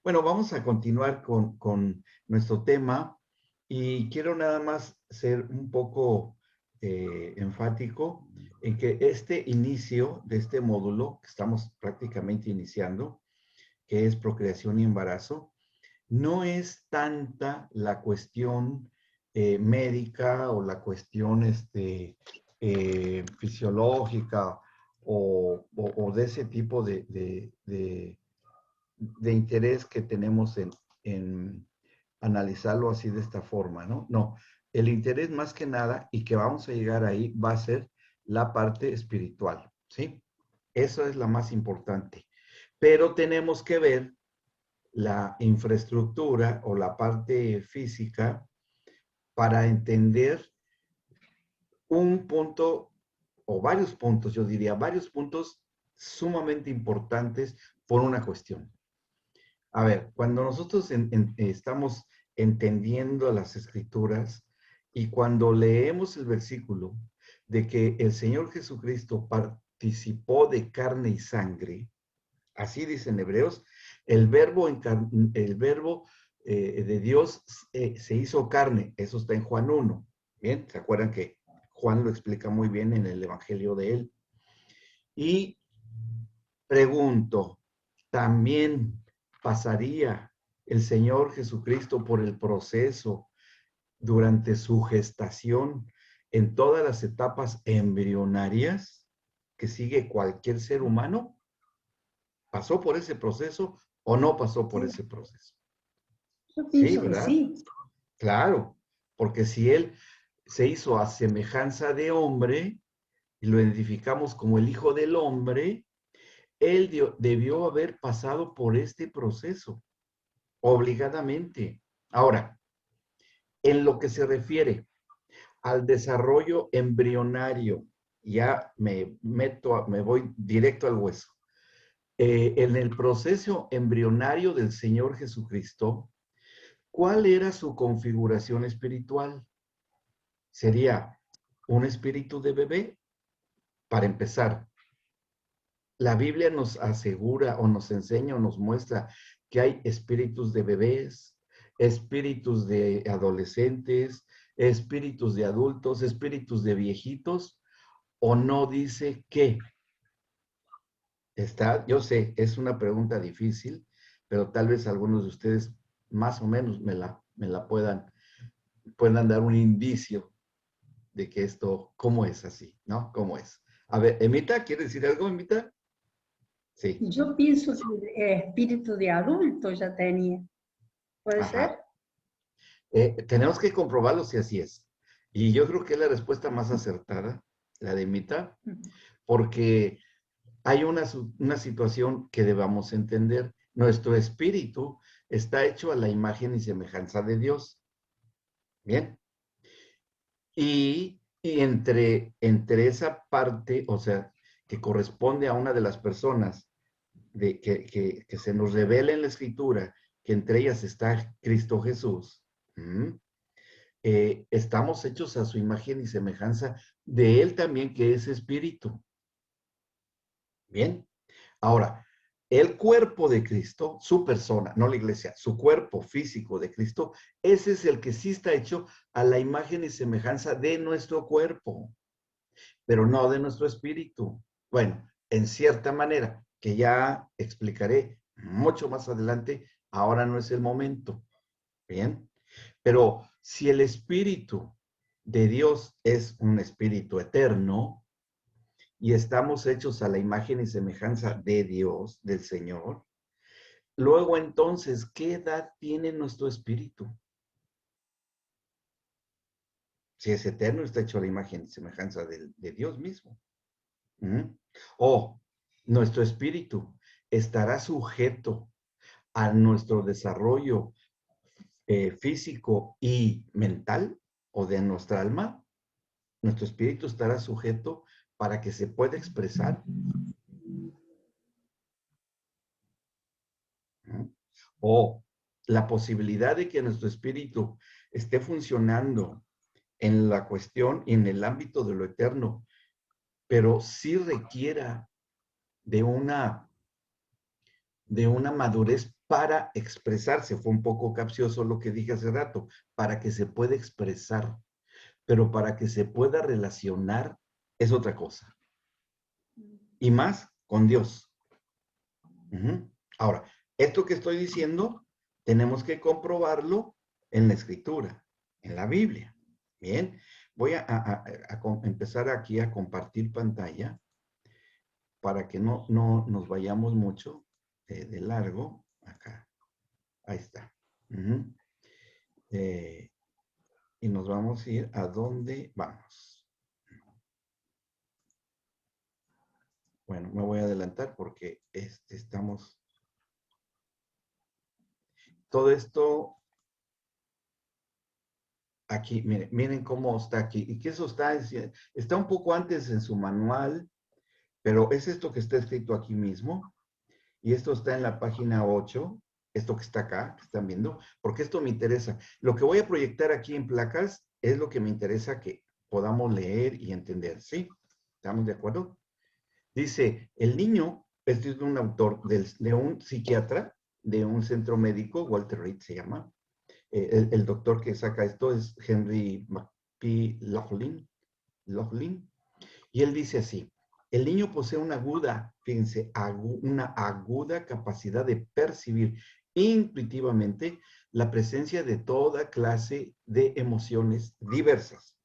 Bueno, vamos a continuar con nuestro tema y quiero nada más ser un poco enfático en que este inicio de este módulo que estamos prácticamente iniciando, que es procreación y embarazo, no es tanta la cuestión médica o la cuestión fisiológica o de ese tipo de interés que tenemos en analizarlo así de esta forma, ¿no? No, el interés más que nada, y que vamos a llegar ahí, va a ser la parte espiritual, ¿sí? Eso es la más importante. Pero tenemos que ver la infraestructura o la parte física para entender un punto o varios puntos, yo diría, varios puntos sumamente importantes por una cuestión. A ver, cuando nosotros estamos entendiendo las escrituras y cuando leemos el versículo de que el Señor Jesucristo participó de carne y sangre, así dicen Hebreos, el verbo de Dios se hizo carne, eso está en Juan 1. Bien, ¿se acuerdan que Juan lo explica muy bien en el Evangelio de él? Y pregunto, ¿también pasaría el Señor Jesucristo por el proceso durante su gestación en todas las etapas embrionarias que sigue cualquier ser humano? ¿Pasó por ese proceso o no pasó por Sí, ese proceso? yo Sí, pienso que ¿verdad? sí. Claro, porque si él se hizo a semejanza de hombre y lo identificamos como el Hijo del Hombre, él debió haber pasado por este proceso, obligadamente. Ahora, en lo que se refiere al desarrollo embrionario, ya me voy directo al hueso. En el proceso embrionario del Señor Jesucristo, ¿cuál era su configuración espiritual? ¿Sería un espíritu de bebé? Para empezar, la Biblia nos asegura o nos enseña o nos muestra que hay espíritus de bebés, espíritus de adolescentes, espíritus de adultos, espíritus de viejitos, o no dice qué. Está, yo sé, es una pregunta difícil, pero tal vez algunos de ustedes más o menos me la puedan dar un indicio de que esto, cómo es así, ¿no? ¿Cómo es? A ver, Emita, ¿quiere decir algo, Emita? Sí, Yo pienso que el espíritu de adulto ya tenía. ¿Puede ser? ajá. Tenemos que comprobarlo si así es. Y yo creo que es la respuesta más acertada, la de Emita, porque hay una situación que debamos entender. Nuestro espíritu está hecho a la imagen y semejanza de Dios. Bien. Y entre esa parte, o sea, que corresponde a una de las personas que se nos revela en la escritura, que entre ellas está Cristo Jesús, estamos hechos a su imagen y semejanza de Él también, que es espíritu. Bien. Ahora, el cuerpo de Cristo, su persona, no la iglesia, su cuerpo físico de Cristo, ese es el que sí está hecho a la imagen y semejanza de nuestro cuerpo, pero no de nuestro espíritu. Bueno, en cierta manera, que ya explicaré mucho más adelante, ahora no es el momento. Bien, pero si el espíritu de Dios es un espíritu eterno y estamos hechos a la imagen y semejanza de Dios, del Señor, luego entonces, ¿qué edad tiene nuestro espíritu? Si es eterno, está hecho a la imagen y semejanza de Dios mismo. O nuestro espíritu estará sujeto a nuestro desarrollo físico y mental o de nuestra alma. Nuestro espíritu estará sujeto para que se pueda expresar. O la posibilidad de que nuestro espíritu esté funcionando en la cuestión y en el ámbito de lo eterno, pero sí requiera de una de una madurez para expresarse. Fue un poco capcioso lo que dije hace rato, para que se pueda expresar, pero para que se pueda relacionar es otra cosa. Y más con Dios. Ahora, esto que estoy diciendo, tenemos que comprobarlo en la Escritura, en la Biblia. Bien, voy a empezar aquí a compartir pantalla para que no nos vayamos mucho de largo. Acá, ahí está. Y nos vamos a ir a dónde vamos. Bueno, me voy a adelantar porque estamos... Todo esto aquí, miren cómo está aquí. Y que eso está un poco antes en su manual, pero es esto que está escrito aquí mismo. Y esto está en la página 8, esto que está acá, que están viendo, porque esto me interesa. Lo que voy a proyectar aquí en placas es lo que me interesa que podamos leer y entender, ¿sí? ¿Estamos de acuerdo? Dice, el niño, este es de un autor, de un psiquiatra, de un centro médico, Walter Reed se llama. El doctor que saca esto es Henry P. Laughlin, y él dice así, el niño posee una aguda, fíjense, una aguda capacidad de percibir intuitivamente la presencia de toda clase de emociones diversas,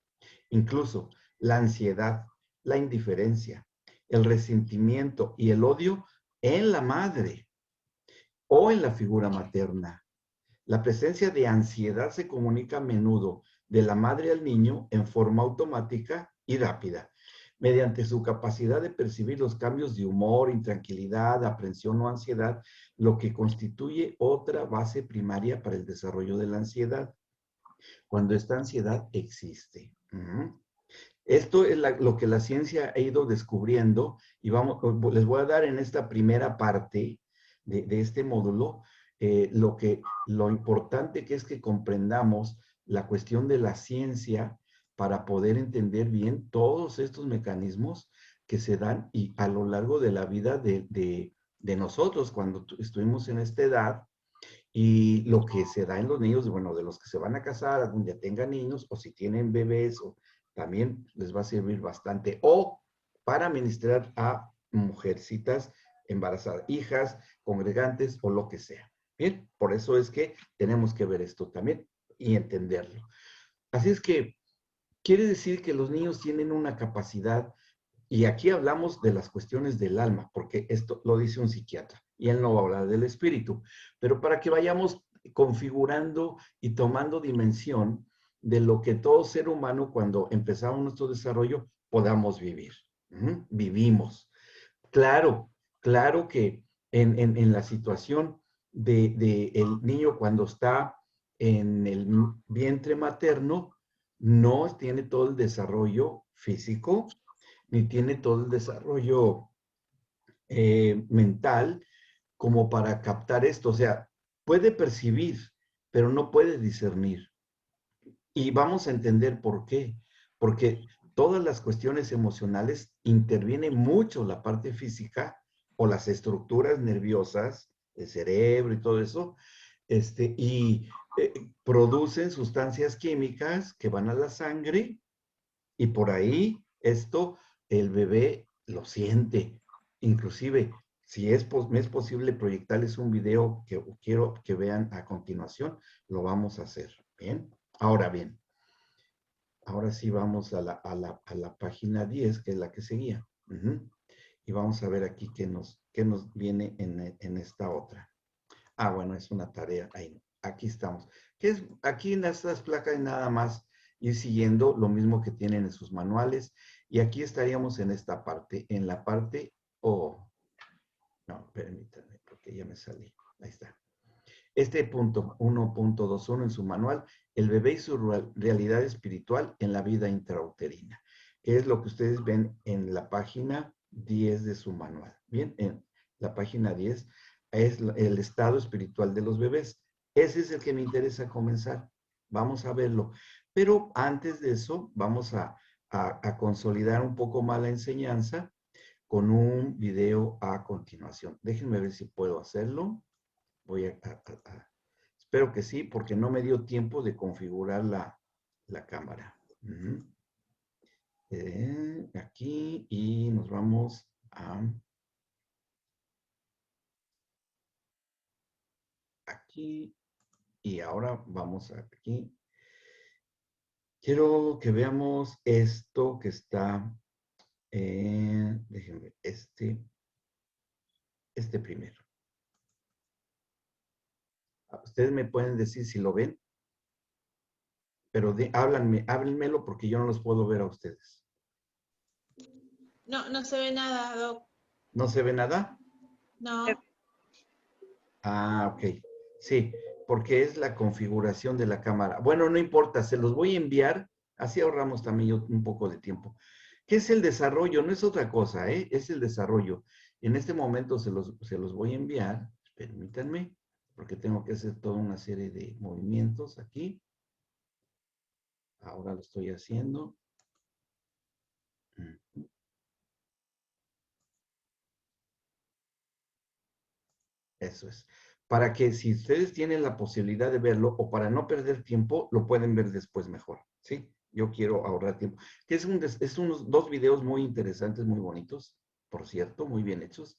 incluso la ansiedad, la indiferencia, el resentimiento y el odio en la madre o en la figura materna. La presencia de ansiedad se comunica a menudo de la madre al niño en forma automática y rápida, mediante su capacidad de percibir los cambios de humor, intranquilidad, aprensión o ansiedad, lo que constituye otra base primaria para el desarrollo de la ansiedad, cuando esta ansiedad existe. Esto es lo que la ciencia ha ido descubriendo y les voy a dar en esta primera parte de este módulo lo importante que es que comprendamos la cuestión de la ciencia para poder entender bien todos estos mecanismos que se dan y a lo largo de la vida de nosotros cuando estuvimos en esta edad y lo que se da en los niños, bueno, de los que se van a casar, algún día tengan niños o si tienen bebés, también les va a servir bastante. O para ministrar a mujercitas embarazadas, hijas, congregantes o lo que sea. Bien, por eso es que tenemos que ver esto también y entenderlo. Así es que quiere decir que los niños tienen una capacidad, y aquí hablamos de las cuestiones del alma, porque esto lo dice un psiquiatra, y él no va a hablar del espíritu, pero para que vayamos configurando y tomando dimensión de lo que todo ser humano, cuando empezamos nuestro desarrollo, podamos vivir. Vivimos. Claro, claro que en la situación de el niño cuando está en el vientre materno, no tiene todo el desarrollo físico, ni tiene todo el desarrollo mental como para captar esto. O sea, puede percibir, pero no puede discernir. Y vamos a entender por qué. Porque todas las cuestiones emocionales interviene mucho la parte física o las estructuras nerviosas, el cerebro y todo eso, y producen sustancias químicas que van a la sangre y por ahí esto el bebé lo siente. Inclusive, si me es posible proyectarles un video que quiero que vean a continuación, lo vamos a hacer. Bien. Ahora bien, ahora sí vamos a la página 10, que es la que seguía. Y vamos a ver aquí qué nos viene en esta otra. Ah, bueno, es una tarea. Ahí, aquí estamos. Aquí en estas placas nada más ir siguiendo lo mismo que tienen en sus manuales. Y aquí estaríamos en esta parte, en la parte O. No, permítanme, porque ya me salí. Ahí está. Este punto 1.21 en su manual, el bebé y su realidad espiritual en la vida intrauterina, que es lo que ustedes ven en la página 10 de su manual. Bien, en la página 10 es el estado espiritual de los bebés. Ese es el que me interesa comenzar. Vamos a verlo. Pero antes de eso, vamos a consolidar un poco más la enseñanza con un video a continuación. Déjenme ver si puedo hacerlo. Voy espero que sí, porque no me dio tiempo de configurar la cámara. Aquí y nos vamos a aquí y ahora vamos a aquí. Quiero que veamos esto que está, déjenme ver, este primero. Ustedes me pueden decir si lo ven, pero háblenmelo porque yo no los puedo ver a ustedes. No, no se ve nada, Doc. ¿No se ve nada? No. Ah, ok. Sí, porque es la configuración de la cámara. Bueno, no importa, se los voy a enviar, así ahorramos también un poco de tiempo. ¿Qué es el desarrollo? No es otra cosa, ¿eh? Es el desarrollo. En este momento se los voy a enviar, permítanme, porque tengo que hacer toda una serie de movimientos aquí. Ahora lo estoy haciendo. Eso es. Para que si ustedes tienen la posibilidad de verlo o para no perder tiempo, lo pueden ver después mejor, ¿sí? Yo quiero ahorrar tiempo. Que es unos 2 videos muy interesantes, muy bonitos, por cierto, muy bien hechos,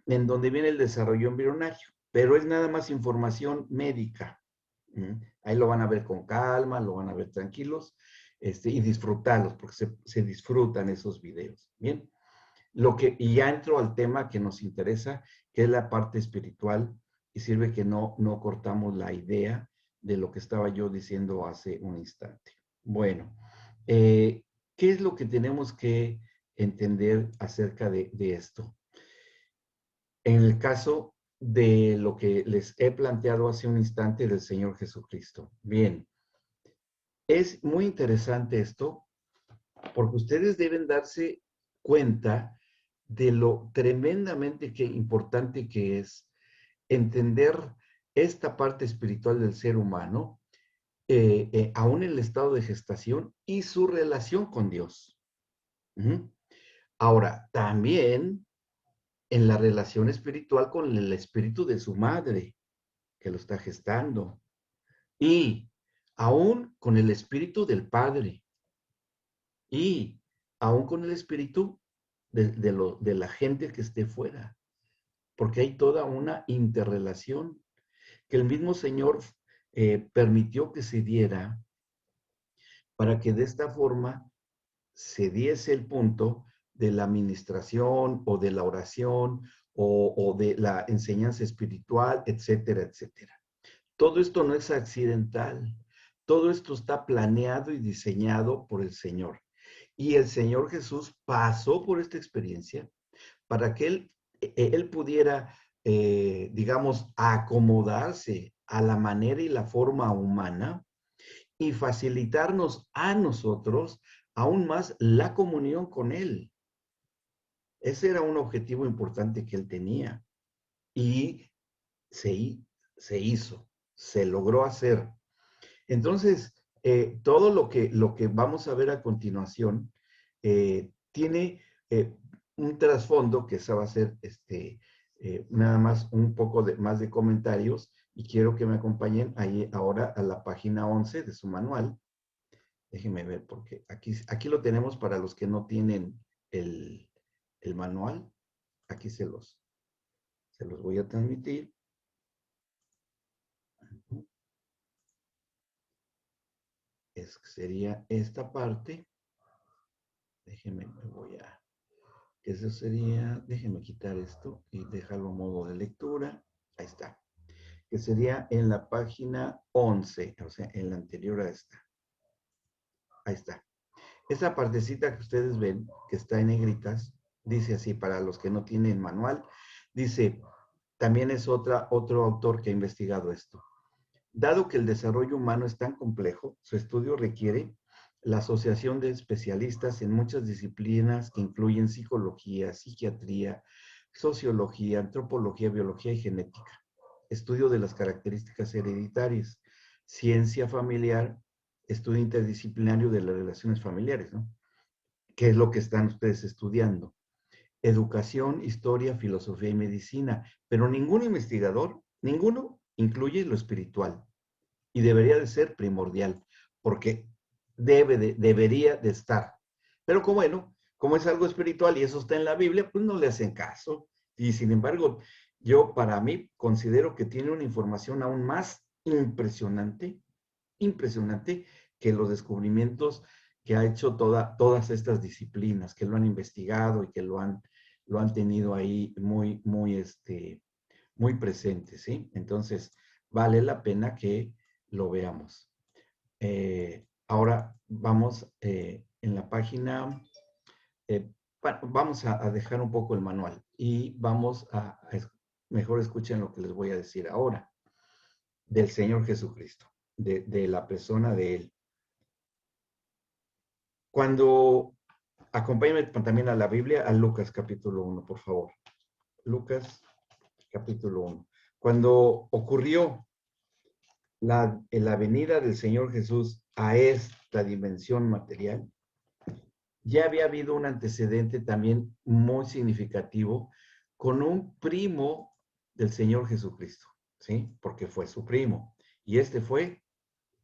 en donde viene el desarrollo embrionario, pero es nada más información médica. Ahí lo van a ver con calma, lo van a ver tranquilos, y disfrutarlos, porque se disfrutan esos videos, ¿bien? Y ya entro al tema que nos interesa, que es la parte espiritual, y sirve que no cortamos la idea de lo que estaba yo diciendo hace un instante. Bueno, ¿qué es lo que tenemos que entender acerca de esto? En el caso de lo que les he planteado hace un instante del Señor Jesucristo. Bien, es muy interesante esto, porque ustedes deben darse cuenta de lo tremendamente importante que es entender esta parte espiritual del ser humano, aún en el estado de gestación y su relación con Dios. Ahora, también en la relación espiritual con el espíritu de su madre, que lo está gestando, y aún con el espíritu del Padre, y aún con el espíritu de la gente que esté fuera, porque hay toda una interrelación que el mismo Señor permitió que se diera para que de esta forma se diese el punto de la administración o de la oración o de la enseñanza espiritual, etcétera, etcétera. Todo esto no es accidental. Todo esto está planeado y diseñado por el Señor. Y el Señor Jesús pasó por esta experiencia para que Él pudiera, digamos, acomodarse a la manera y la forma humana y facilitarnos a nosotros aún más la comunión con Él. Ese era un objetivo importante que Él tenía y se hizo, se logró hacer. Entonces, todo lo que vamos a ver a continuación tiene un trasfondo que esa va a ser nada más un poco más de comentarios y quiero que me acompañen ahí ahora a la página 11 de su manual. Déjenme ver porque aquí lo tenemos para los que no tienen el manual. Aquí se los voy a transmitir. Sería esta parte. Déjenme, que eso sería, déjenme quitar esto y dejarlo a modo de lectura. Ahí está. Que sería en la página 11, o sea, en la anterior a esta. Ahí está. Esa partecita que ustedes ven, que está en negritas, dice así, para los que no tienen manual, dice, también es otro autor que ha investigado esto. Dado que el desarrollo humano es tan complejo, su estudio requiere la asociación de especialistas en muchas disciplinas que incluyen psicología, psiquiatría, sociología, antropología, biología y genética, estudio de las características hereditarias, ciencia familiar, estudio interdisciplinario de las relaciones familiares, ¿no? ¿Qué es lo que están ustedes estudiando? Educación, historia, filosofía y medicina, pero ningún investigador Ninguno incluye lo espiritual y debería de ser primordial, porque debería de estar. Pero como bueno, como es algo espiritual y eso está en la Biblia, pues no le hacen caso. Y sin embargo, yo para mí considero que tiene una información aún más impresionante que los descubrimientos que ha hecho todas estas disciplinas, que lo han investigado y que lo han tenido ahí muy presente, ¿sí? Entonces, vale la pena que lo veamos. Ahora vamos en la página, vamos a dejar un poco el manual y vamos mejor escuchen lo que les voy a decir ahora del Señor Jesucristo, de la persona de Él. Cuando, acompáñenme también a la Biblia, a Lucas capítulo 1, por favor. Lucas capítulo 1. Cuando ocurrió la venida del Señor Jesús a esta dimensión material, ya había habido un antecedente también muy significativo con un primo del Señor Jesucristo, ¿sí? Porque fue su primo. Y este fue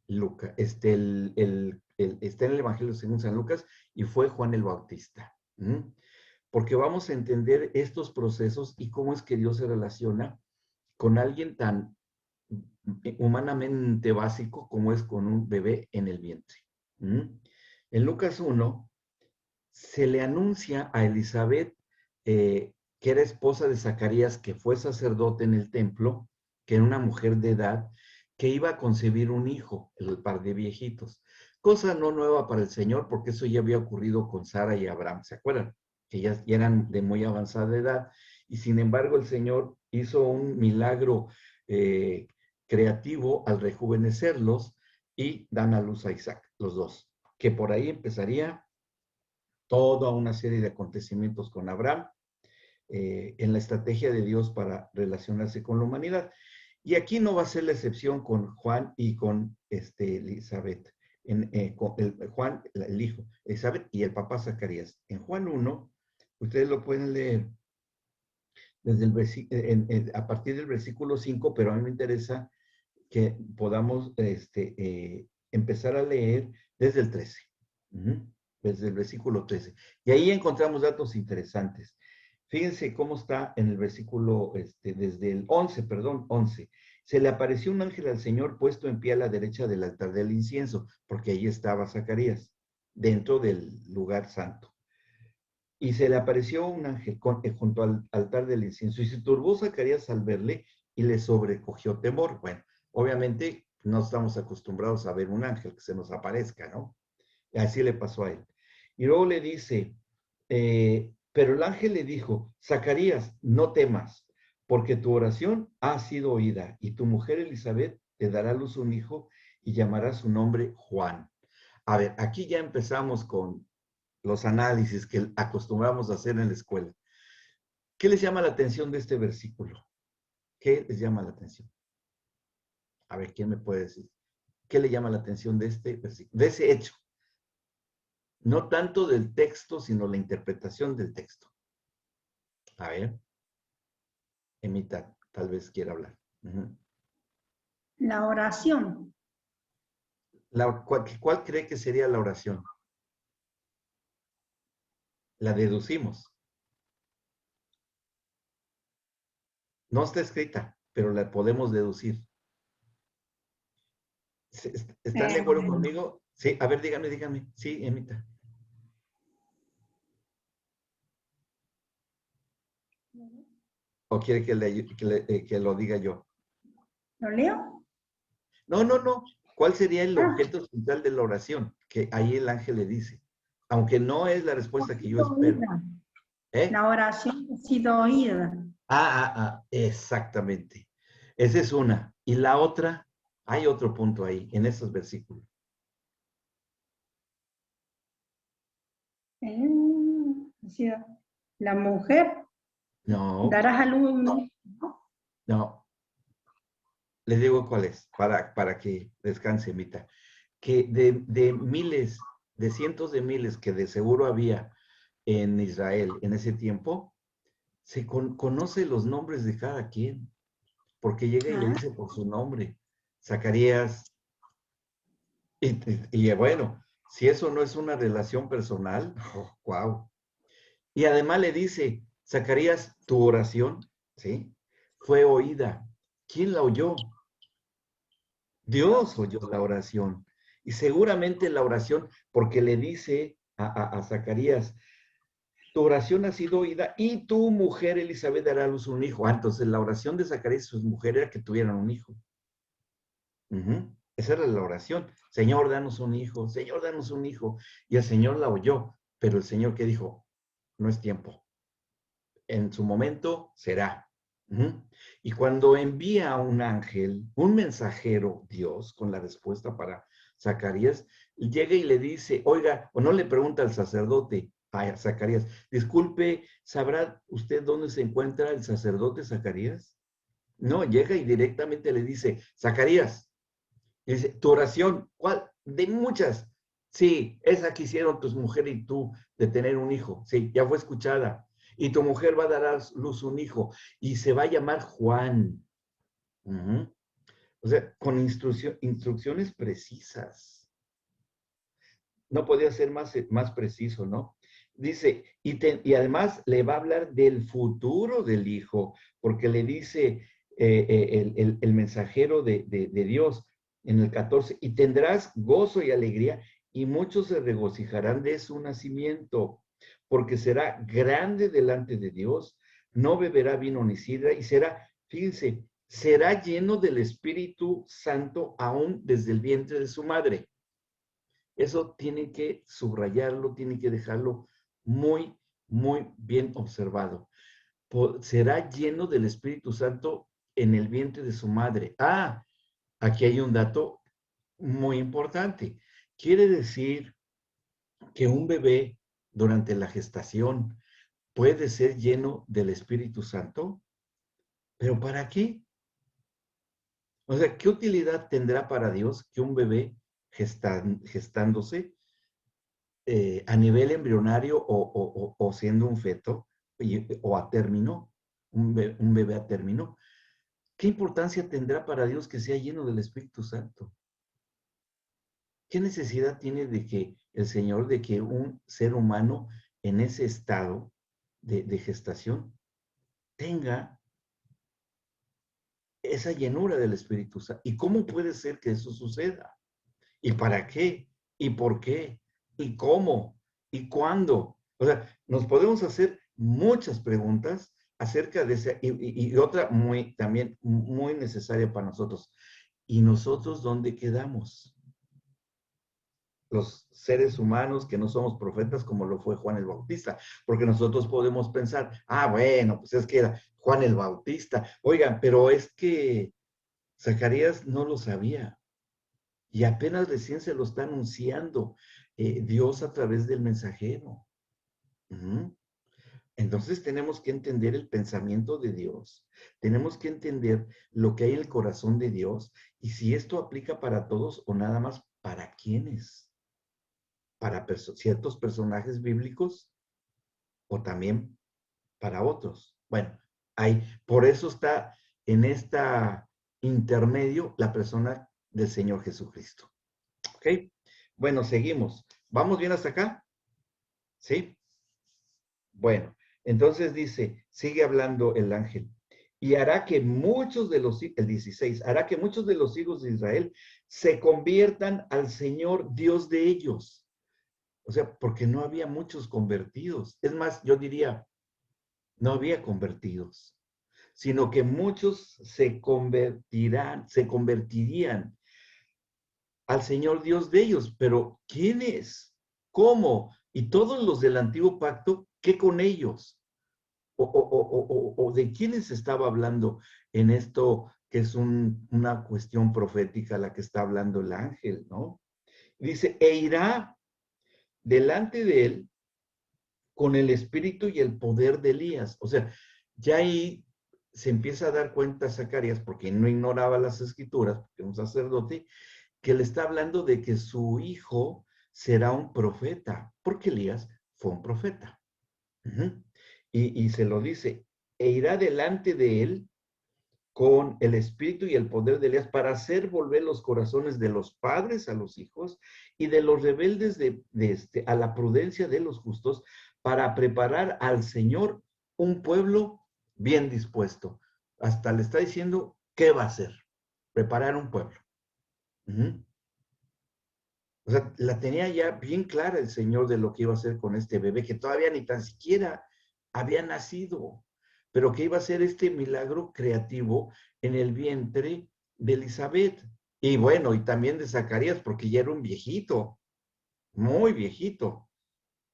Lucas, está en el Evangelio según San Lucas, y fue Juan el Bautista. Porque vamos a entender estos procesos y cómo es que Dios se relaciona con alguien tan humanamente básico como es con un bebé en el vientre. En Lucas 1 se le anuncia a Elizabeth, que era esposa de Zacarías, que fue sacerdote en el templo, que era una mujer de edad, que iba a concebir un hijo, el par de viejitos. Cosa no nueva para el Señor, porque eso ya había ocurrido con Sara y Abraham, ¿se acuerdan? Que ya eran de muy avanzada edad, y sin embargo el Señor hizo un milagro creativo al rejuvenecerlos y dan a luz a Isaac, los dos, que por ahí empezaría toda una serie de acontecimientos con Abraham en la estrategia de Dios para relacionarse con la humanidad. Y aquí no va a ser la excepción con Juan y con Elizabeth. Con Juan, el hijo, Elizabeth y el papá Zacarías. En Juan 1, ustedes lo pueden leer desde a partir del versículo 5, pero a mí me interesa que podamos empezar a leer desde el 13. Desde el versículo 13. Y ahí encontramos datos interesantes. Fíjense cómo está en el versículo, desde el 11, perdón, 11. Se le apareció un ángel al Señor puesto en pie a la derecha del altar del incienso, porque ahí estaba Zacarías, dentro del lugar santo. Y se le apareció un ángel junto al altar del incienso, y se turbó Zacarías al verle y le sobrecogió temor. Bueno, obviamente no estamos acostumbrados a ver un ángel que se nos aparezca, ¿no? Y así le pasó a él. Y luego le dice, pero el ángel le dijo, Zacarías, no temas, porque tu oración ha sido oída, y tu mujer Elizabeth te dará a luz un hijo y llamará su nombre Juan. A ver, aquí ya empezamos con los análisis que acostumbramos a hacer en la escuela. ¿Qué les llama la atención de este versículo? ¿Qué les llama la atención? A ver, ¿quién me puede decir? ¿Qué le llama la atención de este versículo? De ese hecho. No tanto del texto, sino la interpretación del texto. A ver, Emita, tal vez quiera hablar. La oración. ¿Cuál cree que sería la oración? La deducimos. No está escrita, pero la podemos deducir. ¿Están de acuerdo conmigo? Sí, a ver, dígame. Sí, Emita. ¿O quiere que lo diga yo? ¿Lo leo? No. ¿Cuál sería el objeto central de la oración? Que ahí el ángel le dice. Aunque no es la respuesta que yo espero. La oración ha sido oída. Exactamente. Esa es una. Y la otra, hay otro punto ahí, en esos versículos. La mujer. No. Darás a luz un hijo. No. Les digo cuál es, para que descanse, Mita. Que de miles, de cientos de miles que de seguro había en Israel en ese tiempo, se conoce los nombres de cada quien. porque llega y le Ah, dice por su nombre, Zacarías. Y bueno, si eso no es una relación personal, wow. Y además le dice, Zacarías, tu oración, ¿sí? Fue oída. ¿Quién la oyó? Dios oyó la oración. Y seguramente la oración, porque le dice a Zacarías, tu oración ha sido oída y tu mujer Elizabeth dará a luz un hijo. Ah, entonces la oración de Zacarías y sus mujeres era que tuvieran un hijo. Esa era la oración. Señor, danos un hijo. Señor, danos un hijo. Y el Señor la oyó. Pero el Señor que dijo, no es tiempo. En su momento será. Y cuando envía a un ángel, un mensajero, Dios, con la respuesta para Zacarías, llega y le dice, oiga, o no le pregunta al sacerdote, a Zacarías, disculpe, ¿sabrá usted dónde se encuentra el sacerdote Zacarías? No, llega y directamente le dice, Zacarías, y dice, tu oración, ¿cuál? De muchas. Sí, esa que hicieron tus mujeres y tú de tener un hijo. Sí, ya fue escuchada. Y tu mujer va a dar a luz un hijo y se va a llamar Juan. O sea, con instrucciones precisas. No podía ser más preciso, ¿no? Dice, y además le va a hablar del futuro del hijo, porque le dice el mensajero de Dios en el 14, y tendrás gozo y alegría, y muchos se regocijarán de su nacimiento, porque será grande delante de Dios, no beberá vino ni sidra, y será, fíjense, será lleno del Espíritu Santo aún desde el vientre de su madre. Eso tiene que subrayarlo, tiene que dejarlo muy, muy bien observado. Será lleno del Espíritu Santo en el vientre de su madre. Ah, aquí hay un dato muy importante. Quiere decir que un bebé durante la gestación puede ser lleno del Espíritu Santo, pero ¿para qué? O sea, ¿qué utilidad tendrá para Dios que un bebé gestándose a nivel embrionario o siendo un feto o a término, un bebé a término? ¿Qué importancia tendrá para Dios que sea lleno del Espíritu Santo? ¿Qué necesidad tiene de que el Señor, de que un ser humano en ese estado de gestación tenga esa llenura del Espíritu Santo? ¿Y cómo puede ser que eso suceda? ¿Y para qué? ¿Y por qué? ¿Y cómo? ¿Y cuándo? O sea, nos podemos hacer muchas preguntas acerca de ese, y otra muy, también muy necesaria para nosotros. ¿Y nosotros dónde quedamos? Los seres humanos que no somos profetas como lo fue Juan el Bautista, porque nosotros podemos pensar, ah, bueno, pues es que era Juan el Bautista. Oigan, pero es que Zacarías no lo sabía. Y apenas recién se lo está anunciando Dios a través del mensajero. Entonces tenemos que entender el pensamiento de Dios, tenemos que entender lo que hay en el corazón de Dios y si esto aplica para todos o nada más para quiénes, para ciertos personajes bíblicos o también para otros. Bueno, por eso está en esta intermedio la persona del Señor Jesucristo. ¿Ok? Bueno, seguimos. ¿Vamos bien hasta acá? ¿Sí? Bueno, entonces dice, sigue hablando el ángel, y hará que muchos de el 16, hará que muchos de los hijos de Israel se conviertan al Señor Dios de ellos. O sea, porque no había muchos convertidos. Es más, yo diría, no había convertidos, sino que muchos se convertirían al Señor Dios de ellos. Pero ¿quiénes? ¿Cómo? Y todos los del antiguo pacto, ¿qué con ellos? O de quiénes estaba hablando en esto que es una cuestión profética la que está hablando el ángel, ¿no? Dice, e irá delante de él con el espíritu y el poder de Elías. O sea, ya ahí se empieza a dar cuenta Zacarías, porque no ignoraba las escrituras, porque un sacerdote, que le está hablando de que su hijo será un profeta, porque Elías fue un profeta. Y se lo dice, e irá delante de él con el espíritu y el poder de Elías para hacer volver los corazones de los padres a los hijos y de los rebeldes a la prudencia de los justos, para preparar al Señor un pueblo bien dispuesto. Hasta le está diciendo qué va a hacer: preparar un pueblo. O sea, la tenía ya bien clara el Señor de lo que iba a hacer con este bebé, que todavía ni tan siquiera había nacido, pero que iba a ser este milagro creativo en el vientre de Elizabeth. Y bueno, y también de Zacarías, porque ya era un viejito, muy viejito.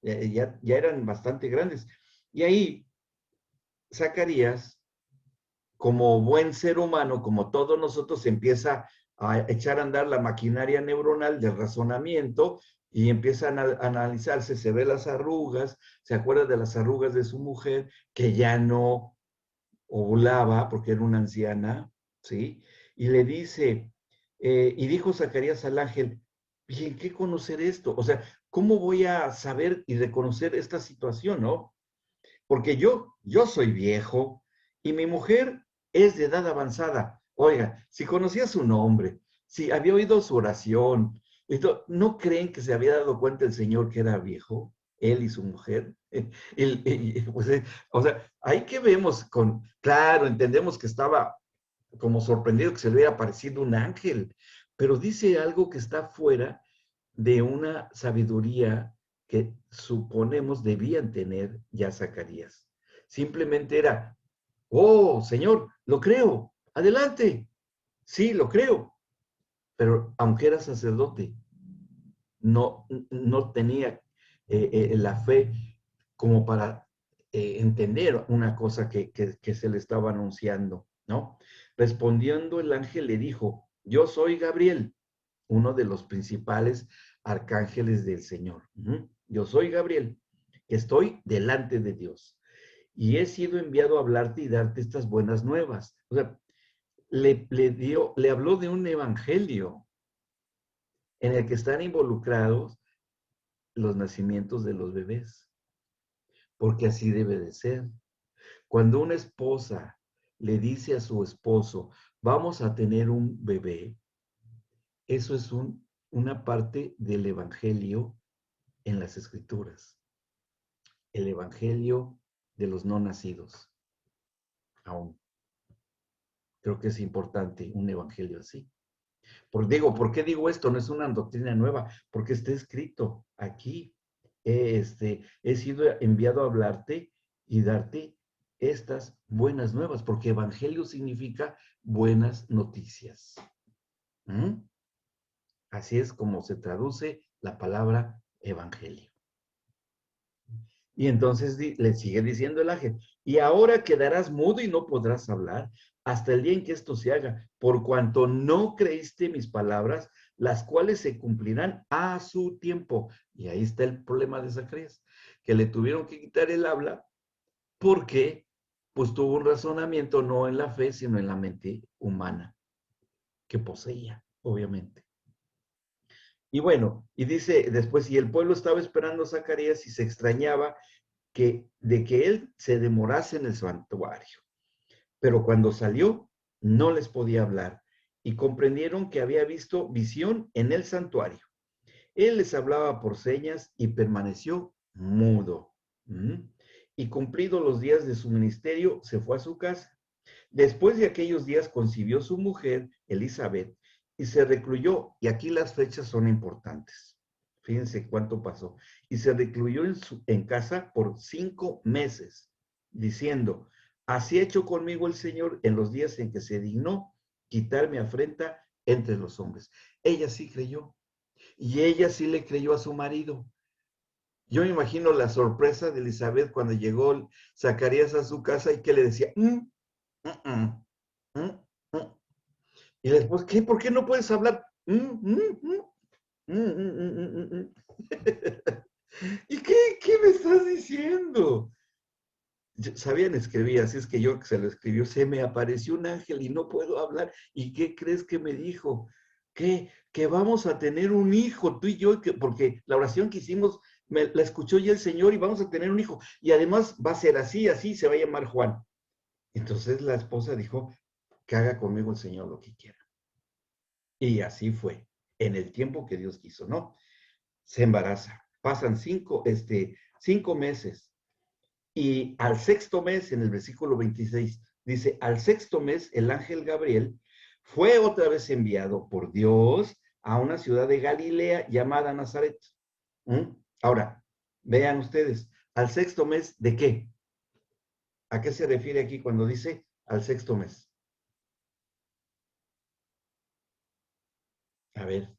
Ya eran bastante grandes. Y ahí, Zacarías, como buen ser humano, como todos nosotros, empieza a echar a andar la maquinaria neuronal del razonamiento y empieza a analizarse, se ve las arrugas, se acuerda de las arrugas de su mujer, que ya no ovulaba porque era una anciana, ¿sí? Y le dice, y dijo Zacarías al ángel: ¿y en qué conocer esto? O sea, ¿cómo voy a saber y reconocer esta situación, no? Porque yo soy viejo y mi mujer es de edad avanzada. Oiga, si conocía su nombre, si había oído su oración, ¿no creen que se había dado cuenta el Señor que era viejo, él y su mujer? Pues, o sea, ahí que vemos claro, entendemos que estaba como sorprendido que se le hubiera aparecido un ángel, pero dice algo que está fuera de una sabiduría que suponemos debían tener ya Zacarías. Simplemente era: oh, Señor, lo creo, adelante, sí, lo creo. Pero aunque era sacerdote, no tenía la fe como para entender una cosa que se le estaba anunciando, ¿no? Respondiendo el ángel le dijo: yo soy Gabriel, uno de los principales arcángeles del Señor. Yo soy Gabriel, que estoy delante de Dios, y he sido enviado a hablarte y darte estas buenas nuevas. O sea, le habló de un evangelio en el que están involucrados los nacimientos de los bebés, porque así debe de ser. Cuando una esposa le dice a su esposo: vamos a tener un bebé, eso es una parte del evangelio en las escrituras. El evangelio de los no nacidos. Aún. Creo que es importante un evangelio así. ¿Por qué digo esto? No es una doctrina nueva, porque está escrito aquí. He sido enviado a hablarte y darte estas buenas nuevas, porque evangelio significa buenas noticias. Así es como se traduce la palabra evangelio. Y entonces le sigue diciendo el ángel: y ahora quedarás mudo y no podrás hablar hasta el día en que esto se haga, por cuanto no creíste mis palabras, las cuales se cumplirán a su tiempo. Y ahí está el problema de Zacarías, que le tuvieron que quitar el habla porque pues tuvo un razonamiento no en la fe, sino en la mente humana que poseía, obviamente. Y bueno, y dice después: y el pueblo estaba esperando a Zacarías y se extrañaba de que él se demorase en el santuario. Pero cuando salió, no les podía hablar, y comprendieron que había visto visión en el santuario. Él les hablaba por señas y permaneció mudo. Y cumplidos los días de su ministerio, se fue a su casa. Después de aquellos días concibió su mujer, Elizabeth, y se recluyó, y aquí las fechas son importantes. Fíjense cuánto pasó. Y se recluyó en casa por 5 meses, diciendo: así ha hecho conmigo el Señor en los días en que se dignó quitar mi afrenta entre los hombres. Ella sí creyó, y ella sí le creyó a su marido. Yo me imagino la sorpresa de Elizabeth cuando llegó Zacarías a su casa y que le decía: y después: ¿qué? ¿Por qué no puedes hablar? ¿Y qué me estás diciendo? Sabían escribir, así es que yo se lo escribió: se me apareció un ángel y no puedo hablar. ¿Y qué crees que me dijo? Que vamos a tener un hijo, tú y yo, porque la oración que hicimos la escuchó ya el Señor, y vamos a tener un hijo. Y además va a ser así, se va a llamar Juan. Entonces la esposa dijo: que haga conmigo el Señor lo que quiera. Y así fue, en el tiempo que Dios quiso, ¿no? Se embaraza. Pasan 5 meses. Y al sexto mes, en el versículo 26, dice, al sexto mes, el ángel Gabriel fue otra vez enviado por Dios a una ciudad de Galilea llamada Nazaret. Ahora, vean ustedes, al sexto mes, ¿de qué? ¿A qué se refiere aquí cuando dice al sexto mes? A ver,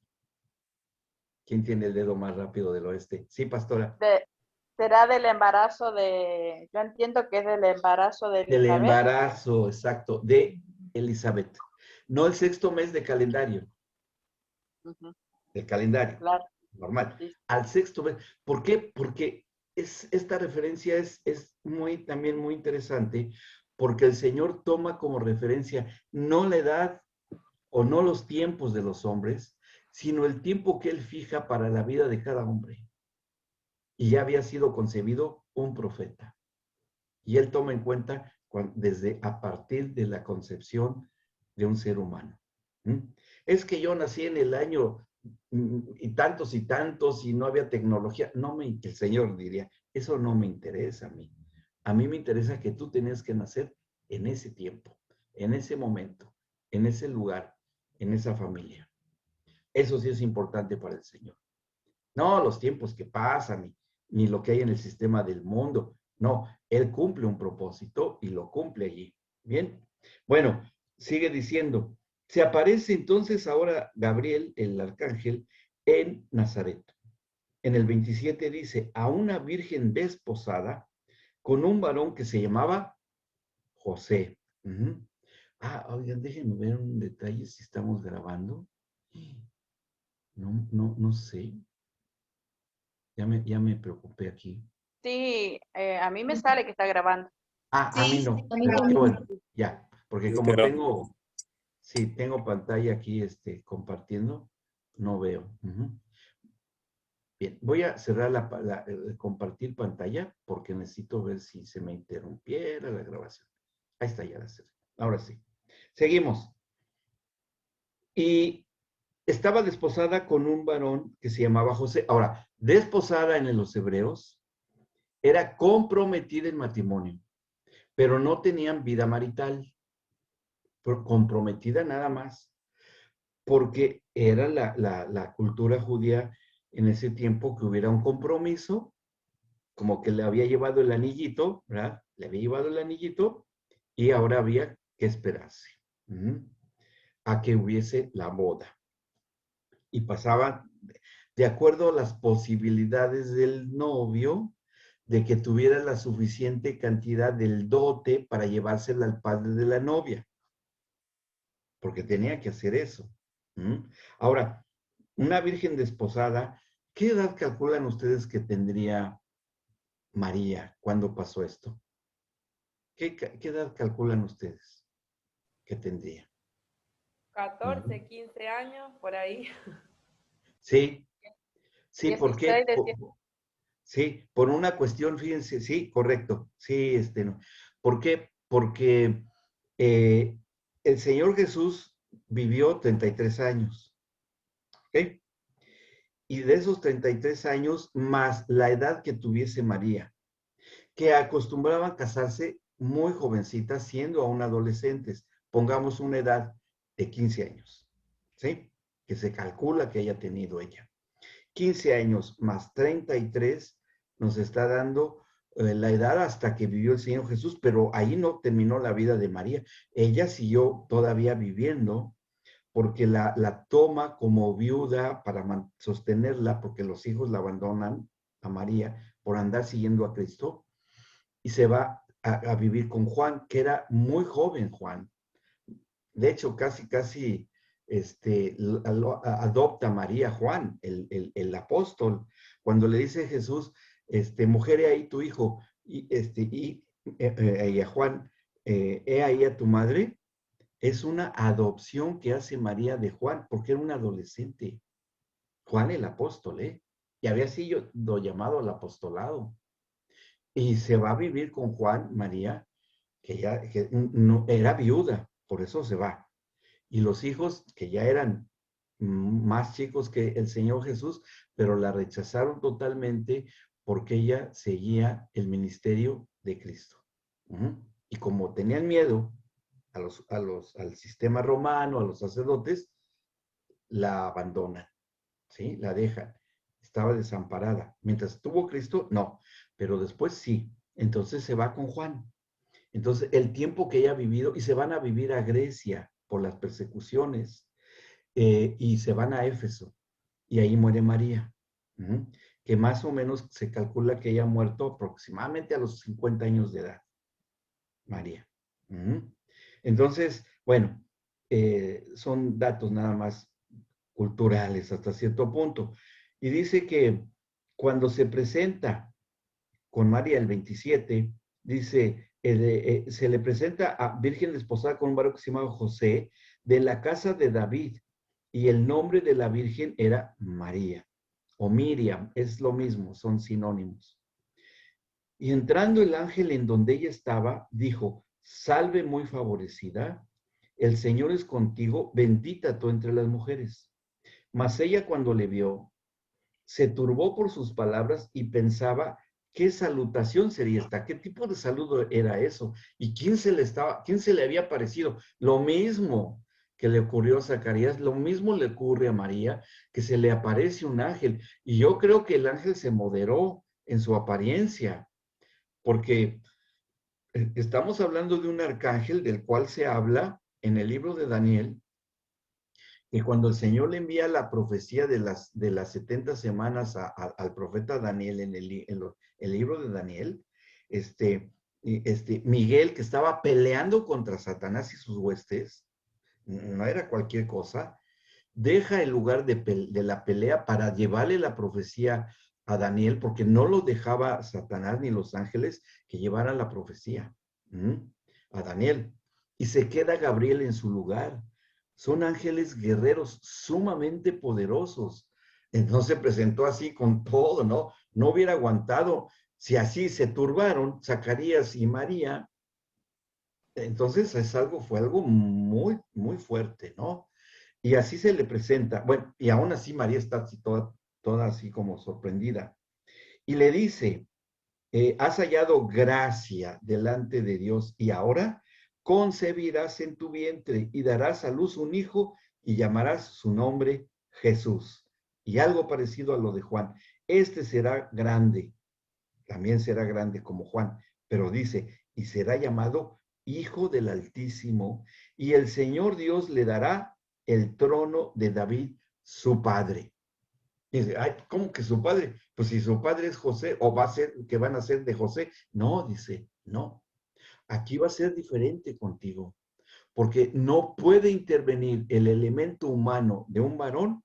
¿quién tiene el dedo más rápido del oeste? Sí, pastora. Será del embarazo yo entiendo que es del embarazo de Del Elizabeth. embarazo, exacto, de Elizabeth. No el sexto mes de calendario. Del calendario. Claro. Normal. Sí. Al sexto mes. ¿Por qué? Porque esta referencia es también muy interesante, porque el Señor toma como referencia no la edad o no los tiempos de los hombres, sino el tiempo que Él fija para la vida de cada hombre. Y ya había sido concebido un profeta. Y Él toma en cuenta desde a partir de la concepción de un ser humano. Es que yo nací en el año y tantos y no había tecnología. El Señor diría, eso no me interesa a mí. A mí me interesa que tú tenías que nacer en ese tiempo, en ese momento, en ese lugar, en esa familia. Eso sí es importante para el Señor. No los tiempos que pasan, ni lo que hay en el sistema del mundo. No, Él cumple un propósito y lo cumple allí. Bien. Bueno, sigue diciendo, se aparece entonces ahora Gabriel, el arcángel, en Nazaret. En el 27 dice, a una virgen desposada con un varón que se llamaba José. Oigan, déjenme ver un detalle si estamos grabando. No sé. Ya me preocupé aquí. Sí, a mí me sale que está grabando. A mí no. a mí Qué también. bueno, ya. Porque como Pero tengo pantalla aquí compartiendo, no veo. Bien, voy a cerrar compartir pantalla porque necesito ver si se me interrumpiera la grabación. Ahí está, ya la cerré. Ahora sí. Seguimos. Y estaba desposada con un varón que se llamaba José. Ahora, desposada en los hebreos era comprometida en matrimonio, pero no tenían vida marital, comprometida nada más, porque era la cultura judía en ese tiempo que hubiera un compromiso, como que le había llevado el anillito, ¿verdad? Le había llevado el anillito y ahora había que esperarse a que hubiese la boda. Y pasaba de acuerdo a las posibilidades del novio, de que tuviera la suficiente cantidad del dote para llevársela al padre de la novia, porque tenía que hacer eso. Ahora, una virgen desposada, ¿qué edad calculan ustedes que tendría María cuando pasó esto? ¿Qué edad calculan ustedes que tendría? 14, 15 años, por ahí. Sí, sí, ¿por qué? 16, decía. Sí, por una cuestión, fíjense, sí, correcto, sí, no. ¿Por qué? Porque el Señor Jesús vivió 33 años, ¿ok? Y de esos 33 años, más la edad que tuviese María, que acostumbraban casarse muy jovencitas, siendo aún adolescentes, pongamos una edad de 15 años, ¿sí? Que se calcula que haya tenido ella. 15 años más 33 nos está dando la edad hasta que vivió el Señor Jesús, pero ahí no terminó la vida de María. Ella siguió todavía viviendo porque la toma como viuda para sostenerla, porque los hijos la abandonan a María por andar siguiendo a Cristo, y se va a vivir con Juan, que era muy joven Juan. De hecho, casi adopta a María Juan, el apóstol, cuando le dice Jesús, mujer, he ahí tu hijo, y a Juan, he ahí a tu madre, es una adopción que hace María de Juan, porque era un adolescente. Juan el apóstol, y había sido llamado al apostolado. Y se va a vivir con Juan, María, que no, era viuda, por eso se va. Y los hijos, que ya eran más chicos que el Señor Jesús, pero la rechazaron totalmente porque ella seguía el ministerio de Cristo. Y como tenían miedo al sistema romano, a los sacerdotes, la abandonan, ¿sí? La dejan. Estaba desamparada. Mientras tuvo Cristo, no, pero después sí. Entonces se va con Juan. Entonces, el tiempo que ella ha vivido, y se van a vivir a Grecia por las persecuciones, y se van a Éfeso, y ahí muere María, que más o menos se calcula que ella ha muerto aproximadamente a los 50 años de edad, María. Entonces, bueno, son datos nada más culturales hasta cierto punto. Y dice que cuando se presenta con María el 27, dice, se le presenta a Virgen desposada con un varón que se llamaba José, de la casa de David, y el nombre de la Virgen era María, o Miriam, es lo mismo, son sinónimos. Y entrando el ángel en donde ella estaba, dijo, salve muy favorecida, el Señor es contigo, bendita tú entre las mujeres. Mas ella cuando le vio, se turbó por sus palabras y pensaba, ¿qué salutación sería esta? ¿Qué tipo de saludo era eso? ¿Y quién se le había parecido? Lo mismo que le ocurrió a Zacarías, lo mismo le ocurre a María, que se le aparece un ángel. Y yo creo que el ángel se moderó en su apariencia, porque estamos hablando de un arcángel del cual se habla en el libro de Daniel, que cuando el Señor le envía la profecía de las 70 semanas al profeta Daniel en el libro de Daniel, Miguel, que estaba peleando contra Satanás y sus huestes, no era cualquier cosa, deja el lugar de la pelea para llevarle la profecía a Daniel, porque no lo dejaba Satanás ni los ángeles que llevaran la profecía a Daniel. Y se queda Gabriel en su lugar. Son ángeles guerreros sumamente poderosos. Entonces se presentó así con todo, ¿no? No hubiera aguantado. Si así se turbaron Zacarías y María, entonces fue algo muy, muy fuerte, ¿no? Y así se le presenta. Bueno, y aún así María está así toda así como sorprendida. Y le dice, has hallado gracia delante de Dios y ahora concebirás en tu vientre y darás a luz un hijo y llamarás su nombre Jesús. Y algo parecido a lo de Juan. Este será grande, también será grande como Juan, pero dice, y será llamado Hijo del Altísimo, y el Señor Dios le dará el trono de David, su padre. Y dice, ay, ¿cómo que su padre? Pues si su padre es José, o va a ser, que van a ser de José. No, dice, no. Aquí va a ser diferente contigo, porque no puede intervenir el elemento humano de un varón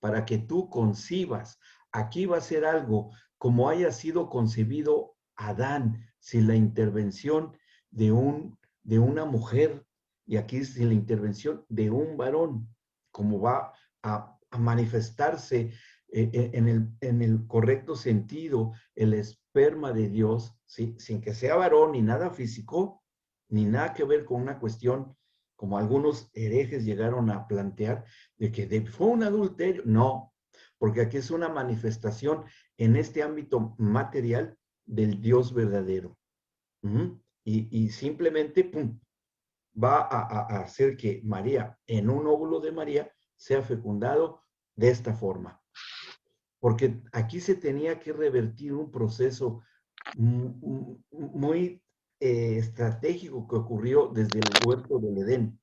para que tú concibas. Aquí va a ser algo como haya sido concebido Adán, sin la intervención de una mujer, y aquí sin la intervención de un varón, como va a manifestarse en el correcto sentido el esperma de Dios, ¿sí? Sin que sea varón ni nada físico, ni nada que ver con una cuestión como algunos herejes llegaron a plantear, de que fue un adulterio. No, porque aquí es una manifestación en este ámbito material del Dios verdadero. Y simplemente, pum, va a hacer que María, en un óvulo de María, sea fecundado de esta forma. Porque aquí se tenía que revertir un proceso muy estratégico que ocurrió desde el huerto del Edén.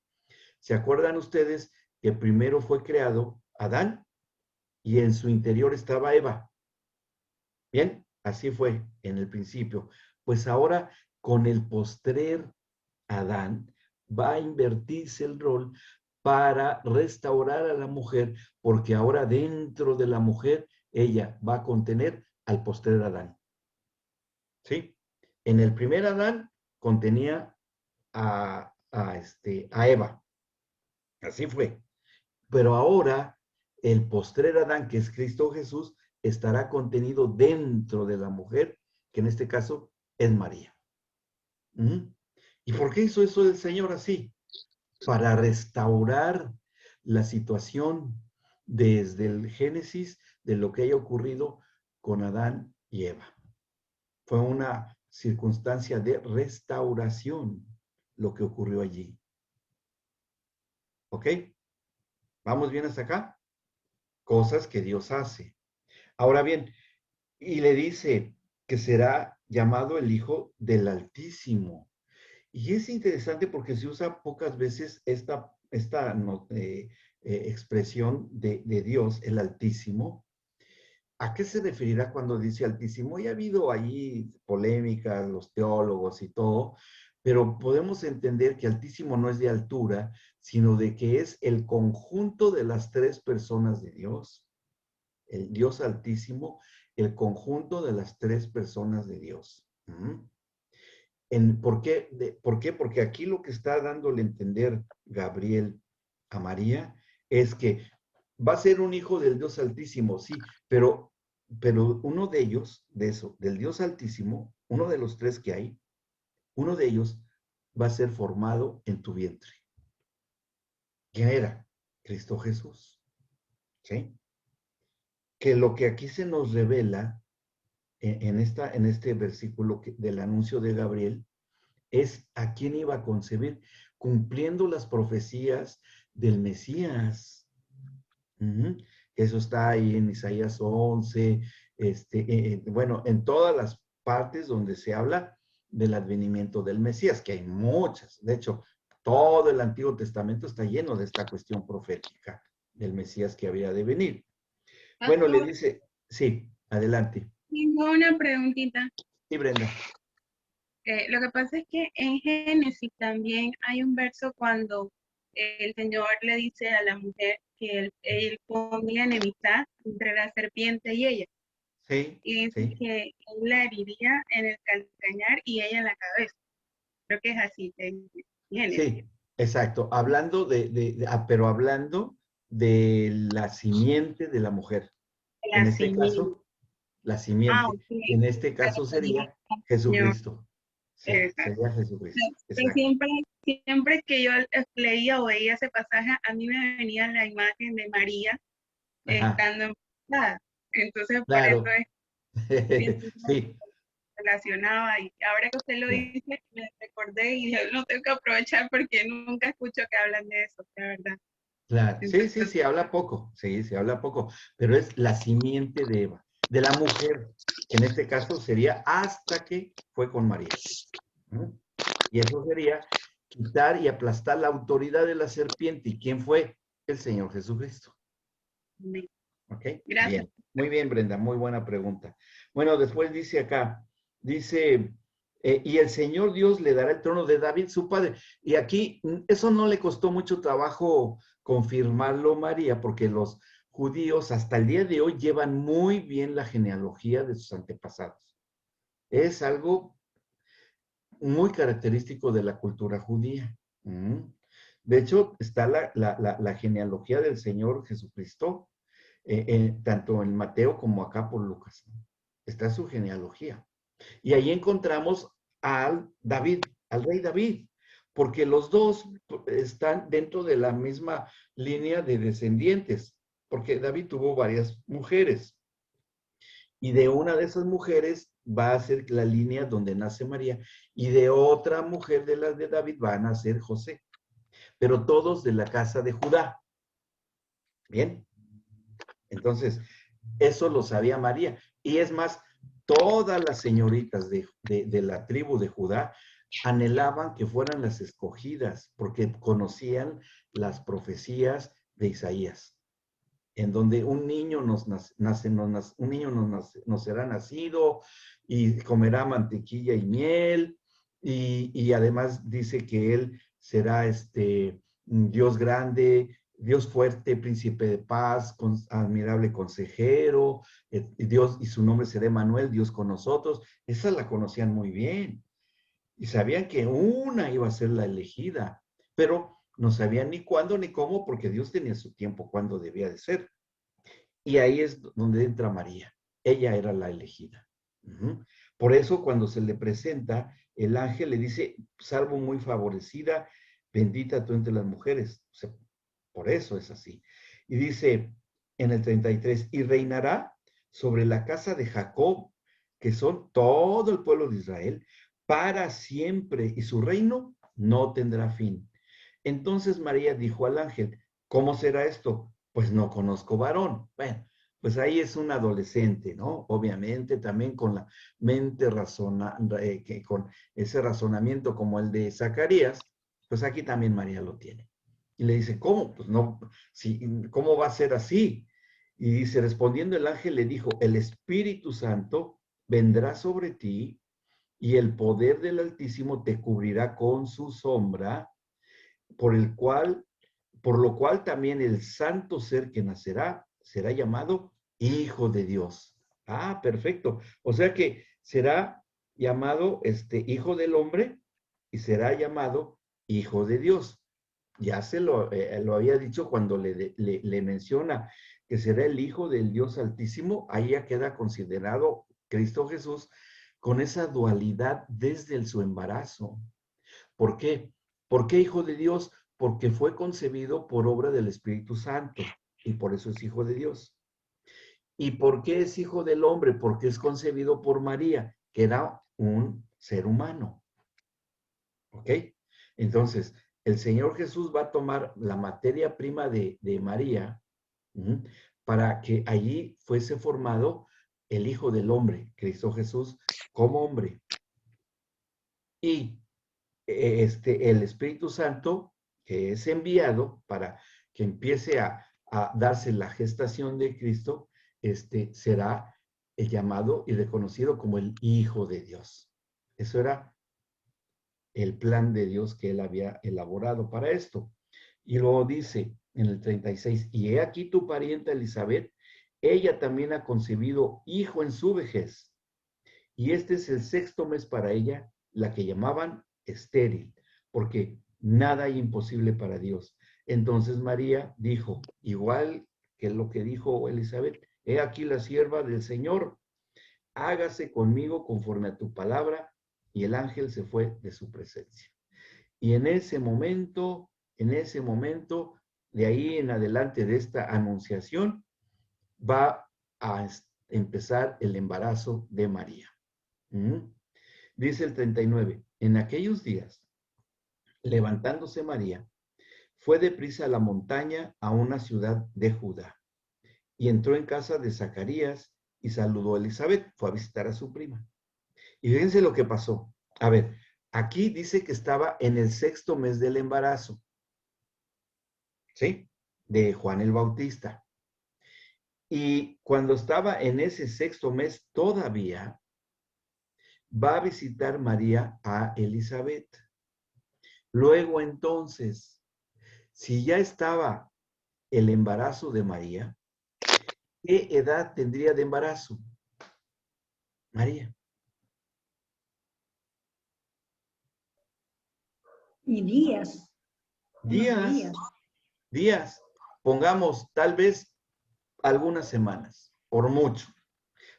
¿Se acuerdan ustedes que primero fue creado Adán y en su interior estaba Eva? Bien, así fue en el principio. Pues ahora con el postrer Adán va a invertirse el rol para restaurar a la mujer, porque ahora dentro de la mujer ella va a contener al postrer Adán. ¿Sí? En el primer Adán contenía a Eva. Así fue. Pero ahora el postrer Adán, que es Cristo Jesús, estará contenido dentro de la mujer, que en este caso es María. ¿Y por qué hizo eso el Señor así? para restaurar la situación desde el Génesis de lo que haya ocurrido con Adán y Eva. Fue una circunstancia de restauración lo que ocurrió allí. ¿Ok? ¿Vamos bien hasta acá? Cosas que Dios hace. Ahora bien, y le dice que será llamado el Hijo del Altísimo. Y es interesante porque se usa pocas veces esta expresión de Dios, el Altísimo. ¿A qué se referirá cuando dice Altísimo? Y ha habido ahí polémicas, los teólogos y todo, pero podemos entender que Altísimo no es de altura, sino de que es el conjunto de las tres personas de Dios. El Dios Altísimo, el conjunto de las tres personas de Dios. ¿Por qué? ¿Por qué? Porque aquí lo que está dándole a entender Gabriel a María es que va a ser un hijo del Dios Altísimo, sí, pero uno de ellos, del Dios Altísimo, uno de los tres que hay, uno de ellos va a ser formado en tu vientre. ¿Quién era? Cristo Jesús. ¿Sí? Que lo que aquí se nos revela en este versículo del anuncio de Gabriel es a quién iba a concebir, cumpliendo las profecías del Mesías. Eso está ahí en Isaías 11, bueno, en todas las partes donde se habla del advenimiento del Mesías, que hay muchas. De hecho, todo el Antiguo Testamento está lleno de esta cuestión profética del Mesías que había de venir. Bueno, le dice, sí, adelante. Tengo una preguntita. Sí, Brenda. Lo que pasa es que en Génesis también hay un verso cuando el Señor le dice a la mujer que él ponía enemistad entre la serpiente y ella. Sí, Y dice sí. que él la heriría en el calcañar y ella en la cabeza. Creo que es así. Génesis. Sí, exacto. Hablando pero hablando de la simiente de la mujer. En La este simiente. caso, la Ah, simiente. ok. En este caso sería Señor. Jesucristo. Sí, Exacto. sería Jesucristo. Pero Exacto. siempre que yo leía o veía ese pasaje, a mí me venía la imagen de María Ajá, estando embarazada. Entonces, por eso claro. siempre Sí, relacionaba. Y ahora que usted lo claro. dice, me recordé y dije, no tengo que aprovechar porque nunca escucho que hablan de eso, la verdad. Claro. Sí, sí, Entonces, sí, habla poco. Sí, se habla poco. Pero es la simiente de Eva, de la mujer, que en este caso sería hasta que fue con María. Y eso sería quitar y aplastar la autoridad de la serpiente. ¿Y quién fue? El Señor Jesucristo. ¿Ok? gracias. Bien. Muy bien, Brenda. Muy buena pregunta. Bueno, después dice acá, dice, y el Señor Dios le dará el trono de David, su padre. Y aquí, eso no le costó mucho trabajo confirmarlo, María, porque los judíos hasta el día de hoy llevan muy bien la genealogía de sus antepasados. Es algo muy característico de la cultura judía. De hecho, está la genealogía del Señor Jesucristo, tanto en Mateo como acá por Lucas. Está su genealogía. Y ahí encontramos al David, al rey David, porque los dos están dentro de la misma línea de descendientes, porque David tuvo varias mujeres. Y de una de esas mujeres va a ser la línea donde nace María, y de otra mujer de las de David va a nacer José, pero todos de la casa de Judá. Bien, entonces, eso lo sabía María. Y es más, todas las señoritas de la tribu de Judá anhelaban que fueran las escogidas, porque conocían las profecías de Isaías, en donde un niño nos será nacido y comerá mantequilla y miel, y además dice que él será Dios grande, Dios fuerte, príncipe de paz, admirable consejero, Dios, y su nombre será Emmanuel, Dios con nosotros. Esa la conocían muy bien y sabían que una iba a ser la elegida, pero no sabían ni cuándo ni cómo, porque Dios tenía su tiempo cuándo debía de ser. Y ahí es donde entra María. Ella era la elegida. Por eso cuando se le presenta, el ángel le dice, salvo muy favorecida, bendita tú entre las mujeres. O sea, por eso es así. Y dice en el 33, y reinará sobre la casa de Jacob, que son todo el pueblo de Israel, para siempre, y su reino no tendrá fin. Entonces María dijo al ángel, ¿cómo será esto? Pues no conozco varón. Bueno, pues ahí es un adolescente, ¿no? Obviamente también con la mente con ese razonamiento como el de Zacarías, pues aquí también María lo tiene. Y le dice, ¿cómo? Pues no, si, ¿cómo va a ser así? Y dice, respondiendo el ángel le dijo, el Espíritu Santo vendrá sobre ti y el poder del Altísimo te cubrirá con su sombra, por lo cual también el santo ser que nacerá será llamado Hijo de Dios. Ah, perfecto. O sea que será llamado Hijo del Hombre y será llamado Hijo de Dios. Ya lo había dicho cuando le menciona que será el Hijo del Dios Altísimo, ahí ya queda considerado Cristo Jesús con esa dualidad desde su embarazo. ¿Por qué? ¿Por qué Hijo de Dios? Porque fue concebido por obra del Espíritu Santo y por eso es Hijo de Dios. ¿Y por qué es Hijo del Hombre? Porque es concebido por María, que era un ser humano. ¿Ok? Entonces, el Señor Jesús va a tomar la materia prima de María para que allí fuese formado el Hijo del Hombre, Cristo Jesús, como hombre. Y el Espíritu Santo, que es enviado para que empiece a darse la gestación de Cristo, será el llamado y reconocido como el Hijo de Dios. Eso era el plan de Dios que él había elaborado para esto. Y luego dice en el 36, y he aquí tu parienta Elizabeth, ella también ha concebido hijo en su vejez, y este es el 6º mes para ella, la que llamaban estéril, porque nada hay imposible para Dios. Entonces María dijo, igual que lo que dijo Elizabeth, he aquí la sierva del Señor, hágase conmigo conforme a tu palabra, y el ángel se fue de su presencia. Y en ese momento, de ahí en adelante de esta anunciación, va a empezar el embarazo de María. Dice el 39, en aquellos días, levantándose María, fue deprisa a la montaña a una ciudad de Judá, y entró en casa de Zacarías y saludó a Elizabeth, fue a visitar a su prima. Y fíjense lo que pasó. A ver, aquí dice que estaba en el 6º mes del embarazo, ¿sí? De Juan el Bautista. Y cuando estaba en ese 6º mes todavía, va a visitar María a Elizabeth. Luego entonces, si ya estaba el embarazo de María, ¿qué edad tendría de embarazo? María. Y días. Días. Pongamos tal vez algunas semanas, por mucho,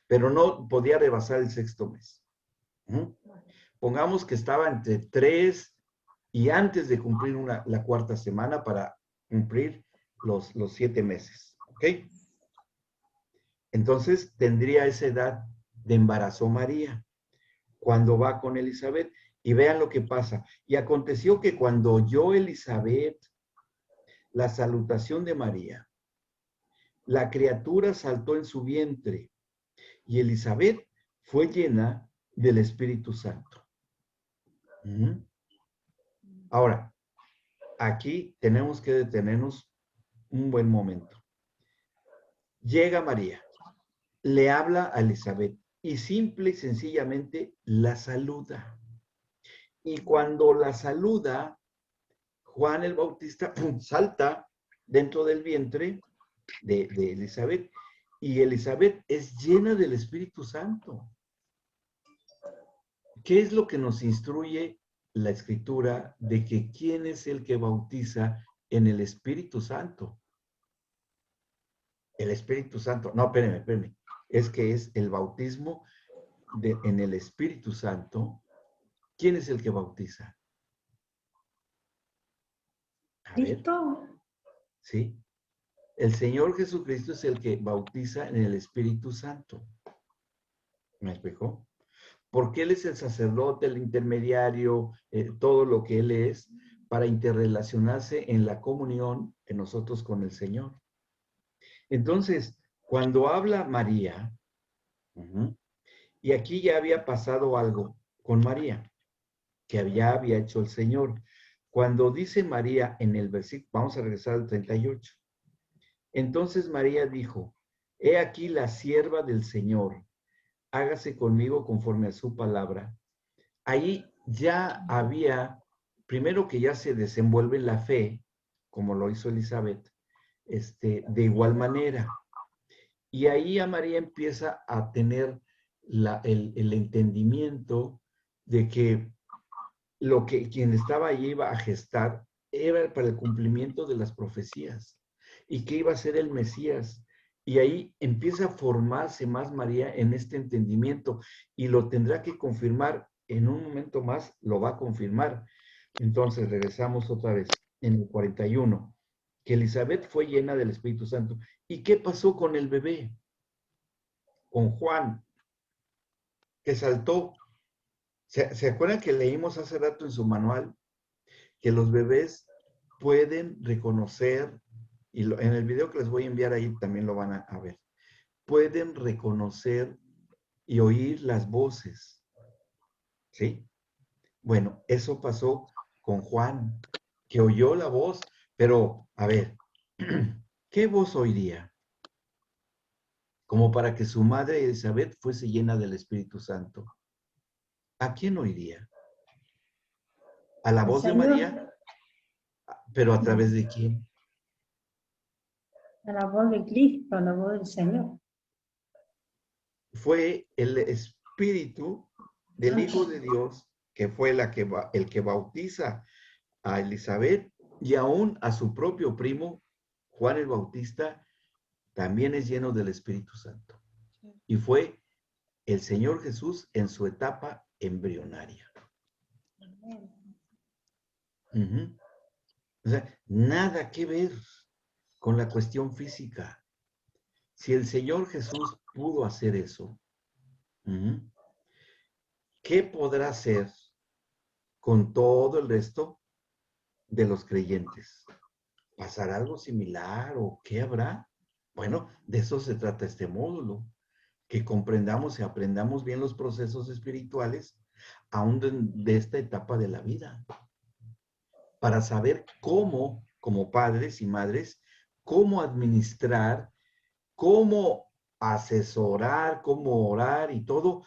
pero no podía rebasar el 6º mes. Pongamos que estaba entre 3 y antes de cumplir la 4ª semana para cumplir los 7 meses. ¿Ok? Entonces tendría esa edad de embarazo María cuando va con Elizabeth. Y vean lo que pasa. Y aconteció que cuando oyó Elizabeth la salutación de María, la criatura saltó en su vientre y Elizabeth fue llena del Espíritu Santo. Ahora, aquí tenemos que detenernos un buen momento. Llega María, le habla a Elizabeth y simple y sencillamente la saluda. Y cuando la saluda, Juan el Bautista salta dentro del vientre de Elizabeth y Elizabeth es llena del Espíritu Santo. ¿Qué es lo que nos instruye la Escritura de que quién es el que bautiza en el Espíritu Santo? El Espíritu Santo. No, espérenme. Es que es el bautismo en el Espíritu Santo. ¿Quién es el que bautiza? ver, Cristo. ¿sí? El Señor Jesucristo es el que bautiza en el Espíritu Santo. ¿Me explicó? Porque Él es el sacerdote, el intermediario, todo lo que Él es, para interrelacionarse en la comunión de nosotros con el Señor. Entonces, cuando habla María, y aquí ya había pasado algo con María, que ya había hecho el Señor. Cuando dice María en el versículo, vamos a regresar al 38. Entonces María dijo, he aquí la sierva del Señor, hágase conmigo conforme a su palabra. Ahí ya había, primero que ya se desenvuelve la fe, como lo hizo Elizabeth, de igual manera. Y ahí a María empieza a tener el entendimiento de que quien estaba allí iba a gestar era para el cumplimiento de las profecías y que iba a ser el Mesías. Y ahí empieza a formarse más María en este entendimiento y lo tendrá que confirmar en un momento más, lo va a confirmar. Entonces regresamos otra vez en el 41, que Elizabeth fue llena del Espíritu Santo. ¿Y qué pasó con el bebé? Con Juan, que saltó. ¿Se acuerdan que leímos hace rato en su manual que los bebés pueden reconocer, y en el video que les voy a enviar ahí también lo van a ver, pueden reconocer y oír las voces? ¿Sí? Bueno, eso pasó con Juan, que oyó la voz, pero a ver, ¿qué voz oiría? Como para que su madre Elizabeth fuese llena del Espíritu Santo. ¿A quién oiría? ¿A la El voz de Señor, María? ¿Pero a través de quién? a la voz de Cristo, a la voz del Señor. Fue el Espíritu del Hijo de Dios, que fue el que bautiza a Elizabeth y aún a su propio primo, Juan el Bautista, también es lleno del Espíritu Santo. Y fue el Señor Jesús en su etapa embrionaria. O sea, nada que ver con la cuestión física. Si el Señor Jesús pudo hacer eso, ¿qué podrá hacer con todo el resto de los creyentes? ¿Pasará algo similar o qué habrá? Bueno, de eso se trata este módulo, que comprendamos y aprendamos bien los procesos espirituales aún de esta etapa de la vida, para saber cómo, como padres y madres, cómo administrar, cómo asesorar, cómo orar y todo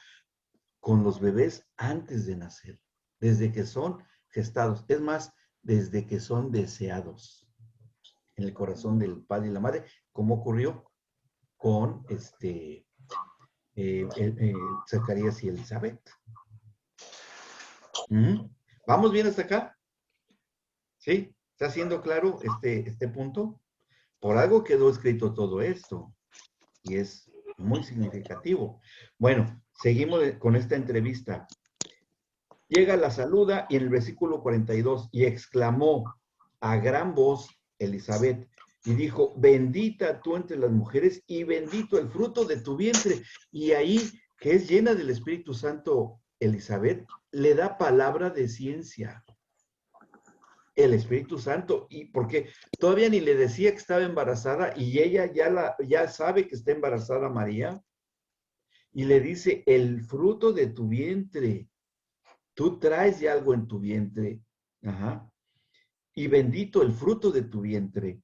con los bebés antes de nacer, desde que son gestados, es más, desde que son deseados en el corazón del padre y la madre, como ocurrió con Zacarías y Elizabeth. ¿Vamos bien hasta acá? ¿Sí? ¿Está siendo claro este punto? Por algo quedó escrito todo esto y es muy significativo. Bueno, seguimos con esta entrevista. Llega la saluda y en el versículo 42, y exclamó a gran voz Elizabeth, y dijo, bendita tú entre las mujeres y bendito el fruto de tu vientre. Y ahí, que es llena del Espíritu Santo, Elizabeth, le da palabra de ciencia. El Espíritu Santo, y porque todavía ni le decía que estaba embarazada, y ella ya sabe que está embarazada María, y le dice, el fruto de tu vientre. Tú traes ya algo en tu vientre. Ajá. Y bendito el fruto de tu vientre.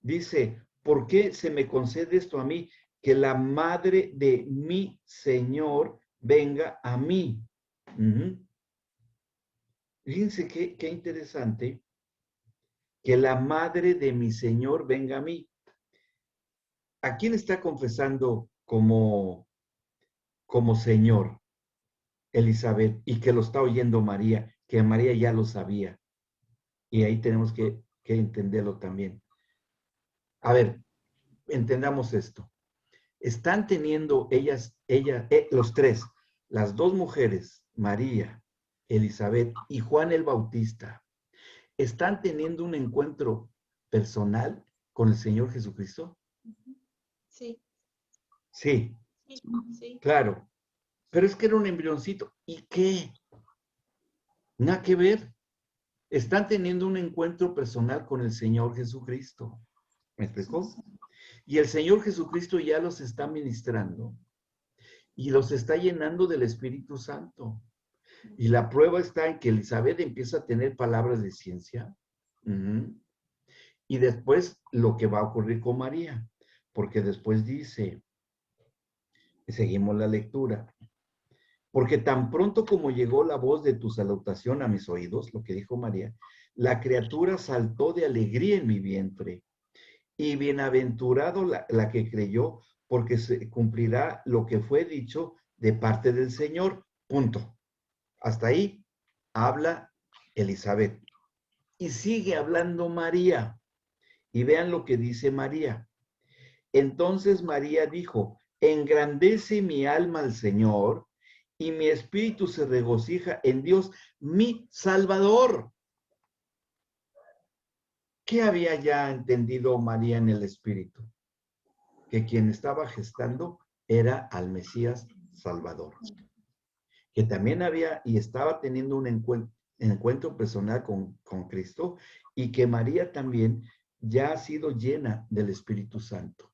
Dice, ¿por qué se me concede esto a mí? Que la madre de mi Señor venga a mí. Fíjense qué interesante. Que la madre de mi Señor venga a mí. ¿A quién está confesando como Señor? Elizabeth, y que lo está oyendo María, que María ya lo sabía. Y ahí tenemos que entenderlo también. A ver, entendamos esto. Están teniendo los tres, las dos mujeres, María, Elizabeth y Juan el Bautista, ¿están teniendo un encuentro personal con el Señor Jesucristo? Sí, Sí, sí, sí. claro. Pero es que era un embrioncito. ¿Y qué? Nada que ver. Están teniendo un encuentro personal con el Señor Jesucristo. ¿Me explicó? Y el Señor Jesucristo ya los está ministrando y los está llenando del Espíritu Santo. Y la prueba está en que Elizabeth empieza a tener palabras de ciencia. Ujú. Y después lo que va a ocurrir con María, porque después dice, seguimos la lectura, porque tan pronto como llegó la voz de tu salutación a mis oídos, lo que dijo María, la criatura saltó de alegría en mi vientre. Y bienaventurado la que creyó, porque se cumplirá lo que fue dicho de parte del Señor. Punto. Hasta ahí habla Elizabeth. Y sigue hablando María. Y vean lo que dice María. Entonces María dijo, engrandece mi alma al Señor, y mi espíritu se regocija en Dios, mi Salvador. ¿Qué había ya entendido María en el espíritu? Que quien estaba gestando era al Mesías Salvador, que también había y estaba teniendo un encuentro personal con Cristo, y que María también ya ha sido llena del Espíritu Santo.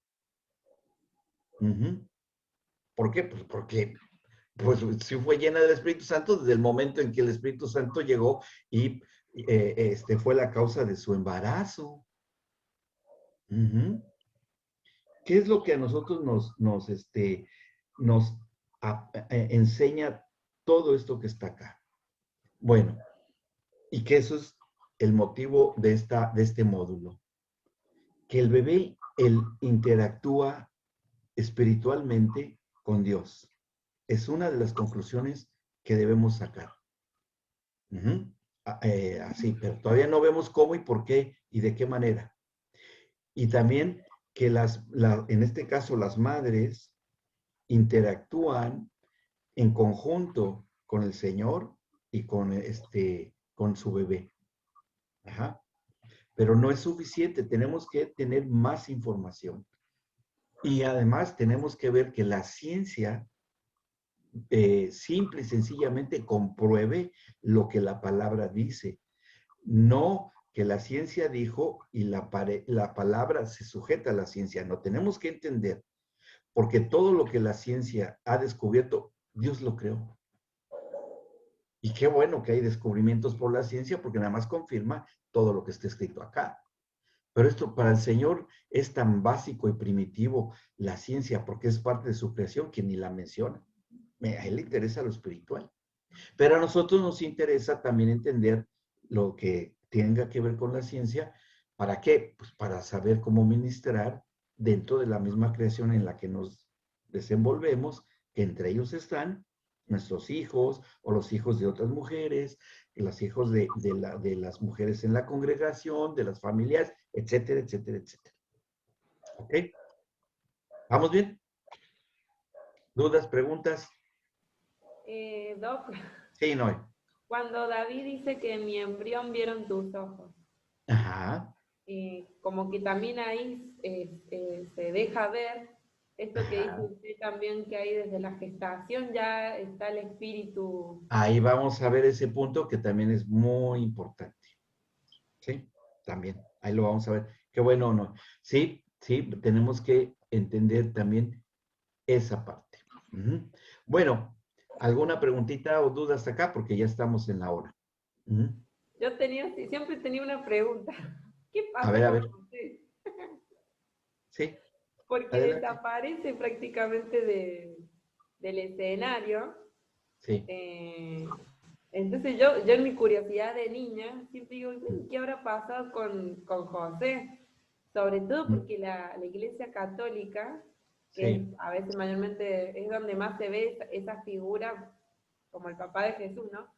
¿Por qué? Pues porque sí fue llena del Espíritu Santo desde el momento en que el Espíritu Santo llegó y fue la causa de su embarazo. ¿Qué es lo que a nosotros nos enseña todo esto que está acá? Bueno, y que eso es el motivo de este módulo. Que el bebé, él interactúa espiritualmente con Dios. Es una de las conclusiones que debemos sacar. Así, pero todavía no vemos cómo y por qué y de qué manera. Y también que en este caso las madres interactúan en conjunto con el Señor y con su bebé. Ajá. Pero no es suficiente, tenemos que tener más información. Y además tenemos que ver que la ciencia simple y sencillamente compruebe lo que la palabra dice. No que la ciencia dijo y la palabra se sujeta a la ciencia. No, tenemos que entender, porque todo lo que la ciencia ha descubierto, Dios lo creó. Y qué bueno que hay descubrimientos por la ciencia, porque nada más confirma todo lo que está escrito acá. Pero esto para el Señor es tan básico y primitivo, la ciencia, porque es parte de su creación, que ni la menciona. A él le interesa lo espiritual. Pero a nosotros nos interesa también entender lo que tenga que ver con la ciencia. ¿Para qué? Pues para saber cómo ministrar dentro de la misma creación en la que nos desenvolvemos, que entre ellos están nuestros hijos o los hijos de otras mujeres, los hijos de las mujeres en la congregación, de las familias, etcétera, etcétera, etcétera. ¿Ok? ¿Vamos bien? ¿Dudas, preguntas? Doc, Sí, no. cuando David dice que en mi embrión vieron tus ojos, Ajá. como que también ahí se deja ver esto que dice Ajá. usted también, que ahí desde la gestación ya está el espíritu. Ahí vamos a ver ese punto que también es muy importante. ¿Sí? También. Ahí lo vamos a ver. Qué bueno o no. Sí, sí, tenemos que entender también esa parte. Bueno, ¿alguna preguntita o duda hasta acá? Porque ya estamos en la hora. Yo siempre tenía una pregunta. ¿Qué A pasa ver, a con ver. usted? Sí, Porque adelante. desaparece prácticamente del escenario. Sí. Entonces yo en mi curiosidad de niña siempre digo, ¿qué habrá pasado con José? Sobre todo porque la Iglesia Católica, que es, Sí. a veces mayormente es donde más se ve esa figura, como el papá de Jesús, ¿no?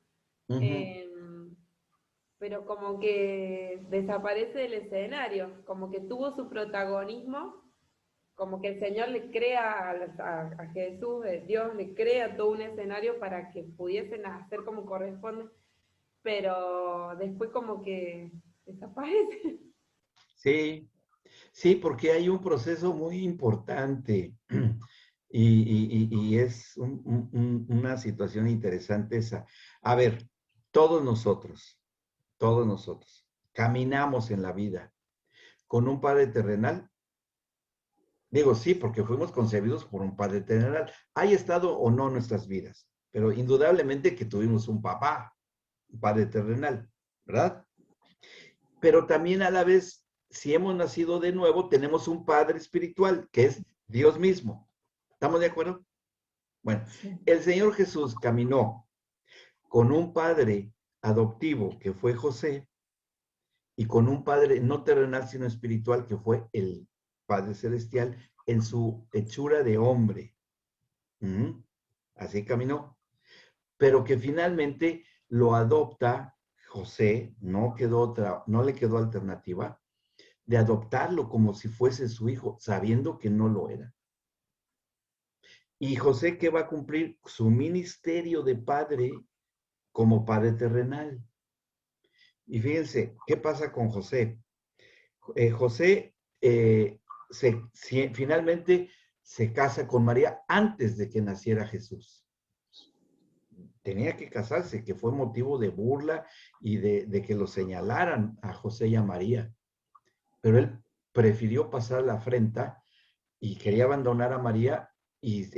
Pero como que desaparece del escenario, como que tuvo su protagonismo, como que el Señor le crea a Jesús, Dios le crea todo un escenario para que pudiesen hacer como corresponde, pero después como que desaparece. Sí, sí, porque hay un proceso muy importante y es una situación interesante esa. A ver, todos nosotros, caminamos en la vida con un padre terrenal. Digo, sí, porque fuimos concebidos por un padre terrenal. Haya estado o no en nuestras vidas, pero indudablemente que tuvimos un papá, un padre terrenal, ¿verdad? Pero también a la vez, si hemos nacido de nuevo, tenemos un padre espiritual, que es Dios mismo. ¿Estamos de acuerdo? Bueno, el Señor Jesús caminó con un padre adoptivo, que fue José, y con un padre no terrenal, sino espiritual, que fue el Padre Celestial, en su hechura de hombre. Así caminó. Pero que finalmente lo adopta José, no le quedó alternativa, de adoptarlo como si fuese su hijo, sabiendo que no lo era. Y José que va a cumplir su ministerio de padre como padre terrenal. Y fíjense, ¿qué pasa con José? José finalmente se casa con María antes de que naciera Jesús. Tenía que casarse, que fue motivo de burla y de que lo señalaran a José y a María. Pero él prefirió pasar la afrenta y quería abandonar a María y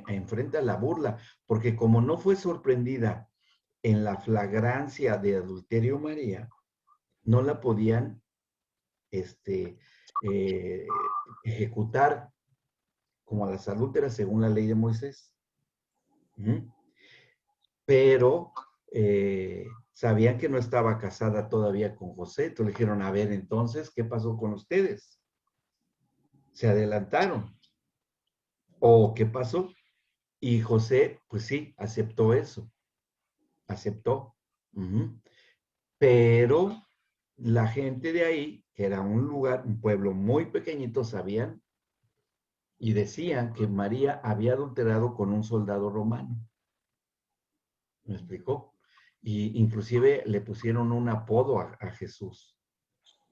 enfrenta la burla, porque como no fue sorprendida en la flagrancia de adulterio María, no la podían ejecutar como a las adúlteras según la ley de Moisés. Pero sabían que no estaba casada todavía con José, entonces le dijeron, a ver, entonces, ¿qué pasó con ustedes? ¿Se adelantaron? ¿O qué pasó? Y José, pues sí, aceptó eso, aceptó. Pero la gente de ahí, que era un lugar, un pueblo muy pequeñito, sabían y decían que María había adulterado con un soldado romano. ¿Me explicó? Y inclusive le pusieron un apodo a Jesús,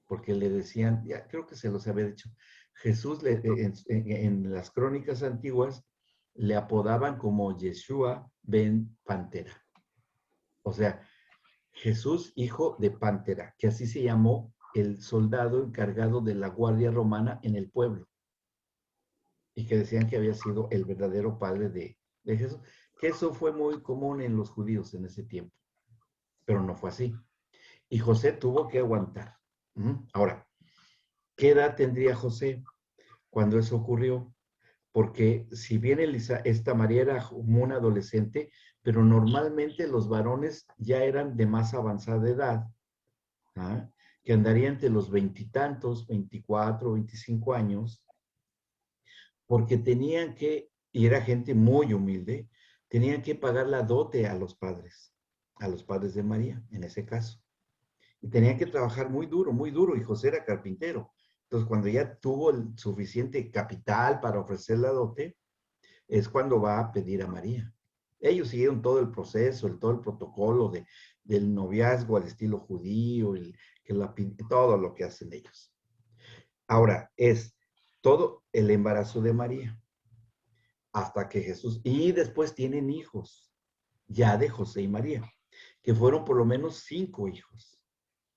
porque le decían, ya creo que se los había dicho, Jesús en las crónicas antiguas le apodaban como Yeshua ben Pantera. O sea, Jesús hijo de Pantera, que así se llamó el soldado encargado de la guardia romana en el pueblo. Y que decían que había sido el verdadero padre de Jesús. Que eso fue muy común en los judíos en ese tiempo. Pero no fue así. Y José tuvo que aguantar. Ahora, ¿qué edad tendría José cuando eso ocurrió? Porque si bien esta María era como una adolescente, pero normalmente los varones ya eran de más avanzada edad, que andaría entre los veintitantos, 24, 25 años, porque tenían que, y era gente muy humilde, tenían que pagar la dote a los padres de María, en ese caso. Y tenían que trabajar muy duro, y José era carpintero. Entonces, cuando ya tuvo el suficiente capital para ofrecer la dote, es cuando va a pedir a María. Ellos siguieron todo el proceso, todo el protocolo del noviazgo al estilo judío, todo lo que hacen ellos. Ahora, es todo el embarazo de María, hasta que Jesús, y después tienen hijos, ya de José y María, que fueron por lo menos 5 hijos.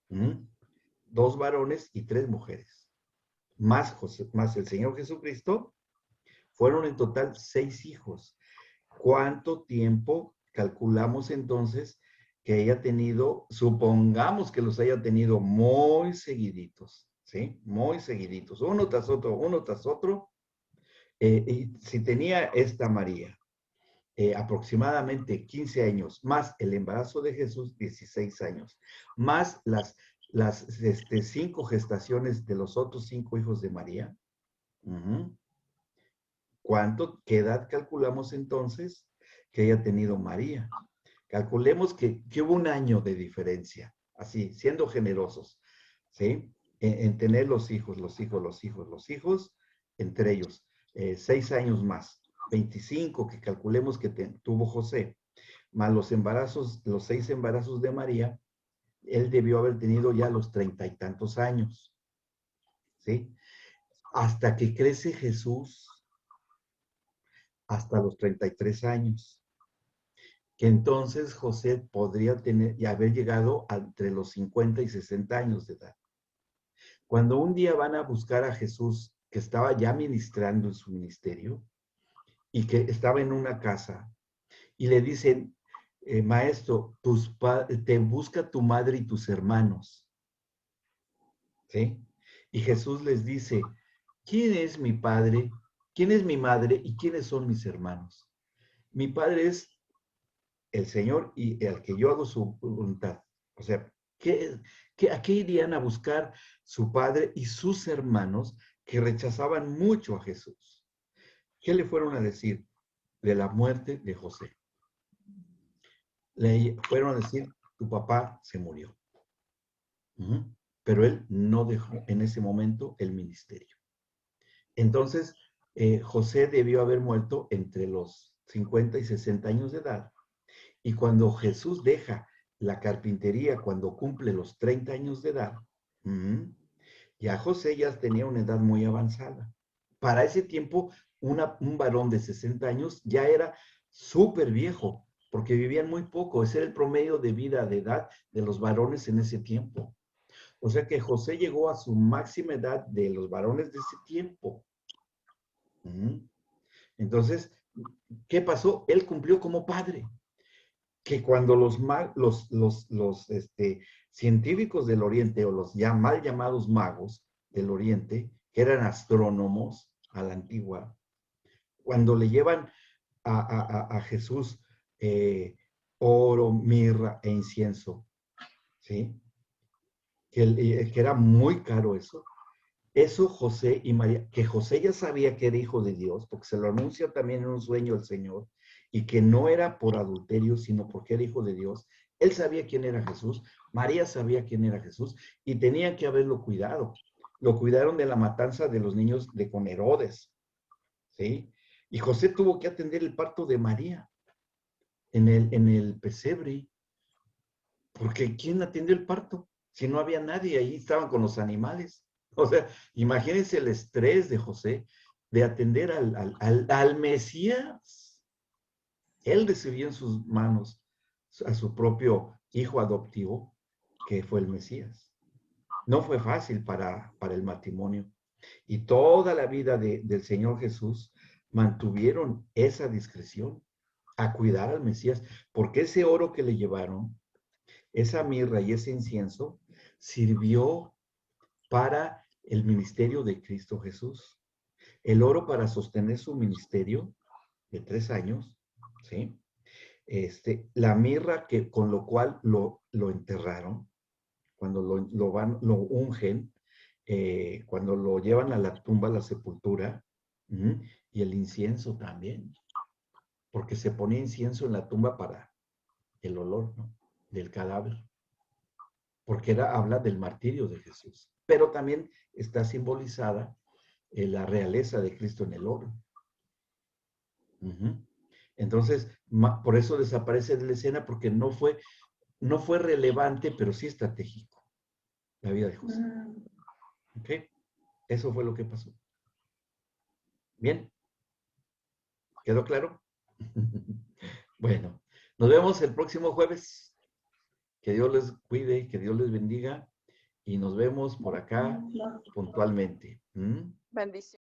2 varones y 3 mujeres. Más el Señor Jesucristo, fueron en total 6 hijos. ¿Cuánto tiempo calculamos entonces que haya tenido? Supongamos que los haya tenido muy seguiditos, ¿sí? Muy seguiditos, uno tras otro. Y si tenía esta María aproximadamente 15 años, más el embarazo de Jesús, 16 años, más las 5 gestaciones de los otros 5 hijos de María. ¿Qué edad calculamos entonces que haya tenido María? Calculemos que hubo un año de diferencia, así, siendo generosos, ¿sí? En tener los hijos, entre ellos, 6 años más, 25 que calculemos que tuvo José, más los embarazos, los 6 embarazos de María, él debió haber tenido ya los 30 y tantos años, ¿sí? Hasta que crece Jesús, hasta los 33 años, que entonces José podría tener y haber llegado entre los 50 y 60 años de edad. Cuando un día van a buscar a Jesús, que estaba ya ministrando en su ministerio, y que estaba en una casa, y le dicen, maestro, te busca tu madre y tus hermanos, ¿sí? Y Jesús les dice, ¿quién es mi padre? ¿Quién es mi madre? ¿Y quiénes son mis hermanos? Mi padre es el Señor y al que yo hago su voluntad. O sea, ¿a qué irían a buscar su padre y sus hermanos que rechazaban mucho a Jesús? ¿Qué le fueron a decir? De la muerte de José. Le fueron a decir, tu papá se murió. Pero él no dejó en ese momento el ministerio. Entonces, José debió haber muerto entre los 50 y 60 años de edad. Y cuando Jesús deja la carpintería, cuando cumple los 30 años de edad, ya José ya tenía una edad muy avanzada. Para ese tiempo, un varón de 60 años ya era súper viejo, porque vivían muy poco. Ese era el promedio de vida, de edad de los varones en ese tiempo. O sea que José llegó a su máxima edad de los varones de ese tiempo. Entonces, ¿qué pasó? Él cumplió como padre. Que cuando los científicos del Oriente, o los ya mal llamados magos del Oriente, que eran astrónomos a la antigua, cuando le llevan a Jesús oro, mirra e incienso, ¿sí? Que era muy caro eso. Eso José y María, que José ya sabía que era hijo de Dios, porque se lo anuncia también en un sueño el Señor, y que no era por adulterio, sino porque era hijo de Dios. Él sabía quién era Jesús, María sabía quién era Jesús, y tenían que haberlo cuidado. Lo cuidaron de la matanza de los niños con Herodes, ¿sí? Y José tuvo que atender el parto de María en el pesebre, porque ¿quién atendió el parto? Si no había nadie, ahí estaban con los animales. O sea, imagínense el estrés de José de atender al Mesías. Él recibió en sus manos a su propio hijo adoptivo, que fue el Mesías. No fue fácil para el matrimonio. Y toda la vida del Señor Jesús mantuvieron esa discreción a cuidar al Mesías, porque ese oro que le llevaron, esa mirra y ese incienso, sirvió para el ministerio de Cristo Jesús. El oro para sostener su ministerio de 3 años, ¿sí? La mirra con lo cual lo enterraron, cuando lo ungen, cuando lo llevan a la tumba, a la sepultura, y el incienso también, porque se ponía incienso en la tumba para el olor, ¿no?, del cadáver, porque habla del martirio de Jesús, pero también está simbolizada la realeza de Cristo en el oro. Entonces, por eso desaparece de la escena, porque no fue relevante, pero sí estratégico, la vida de José. ¿Ok? Eso fue lo que pasó. ¿Bien? ¿Quedó claro? Bueno, nos vemos el próximo jueves. Que Dios les cuide, que Dios les bendiga, y nos vemos por acá puntualmente. Bendiciones.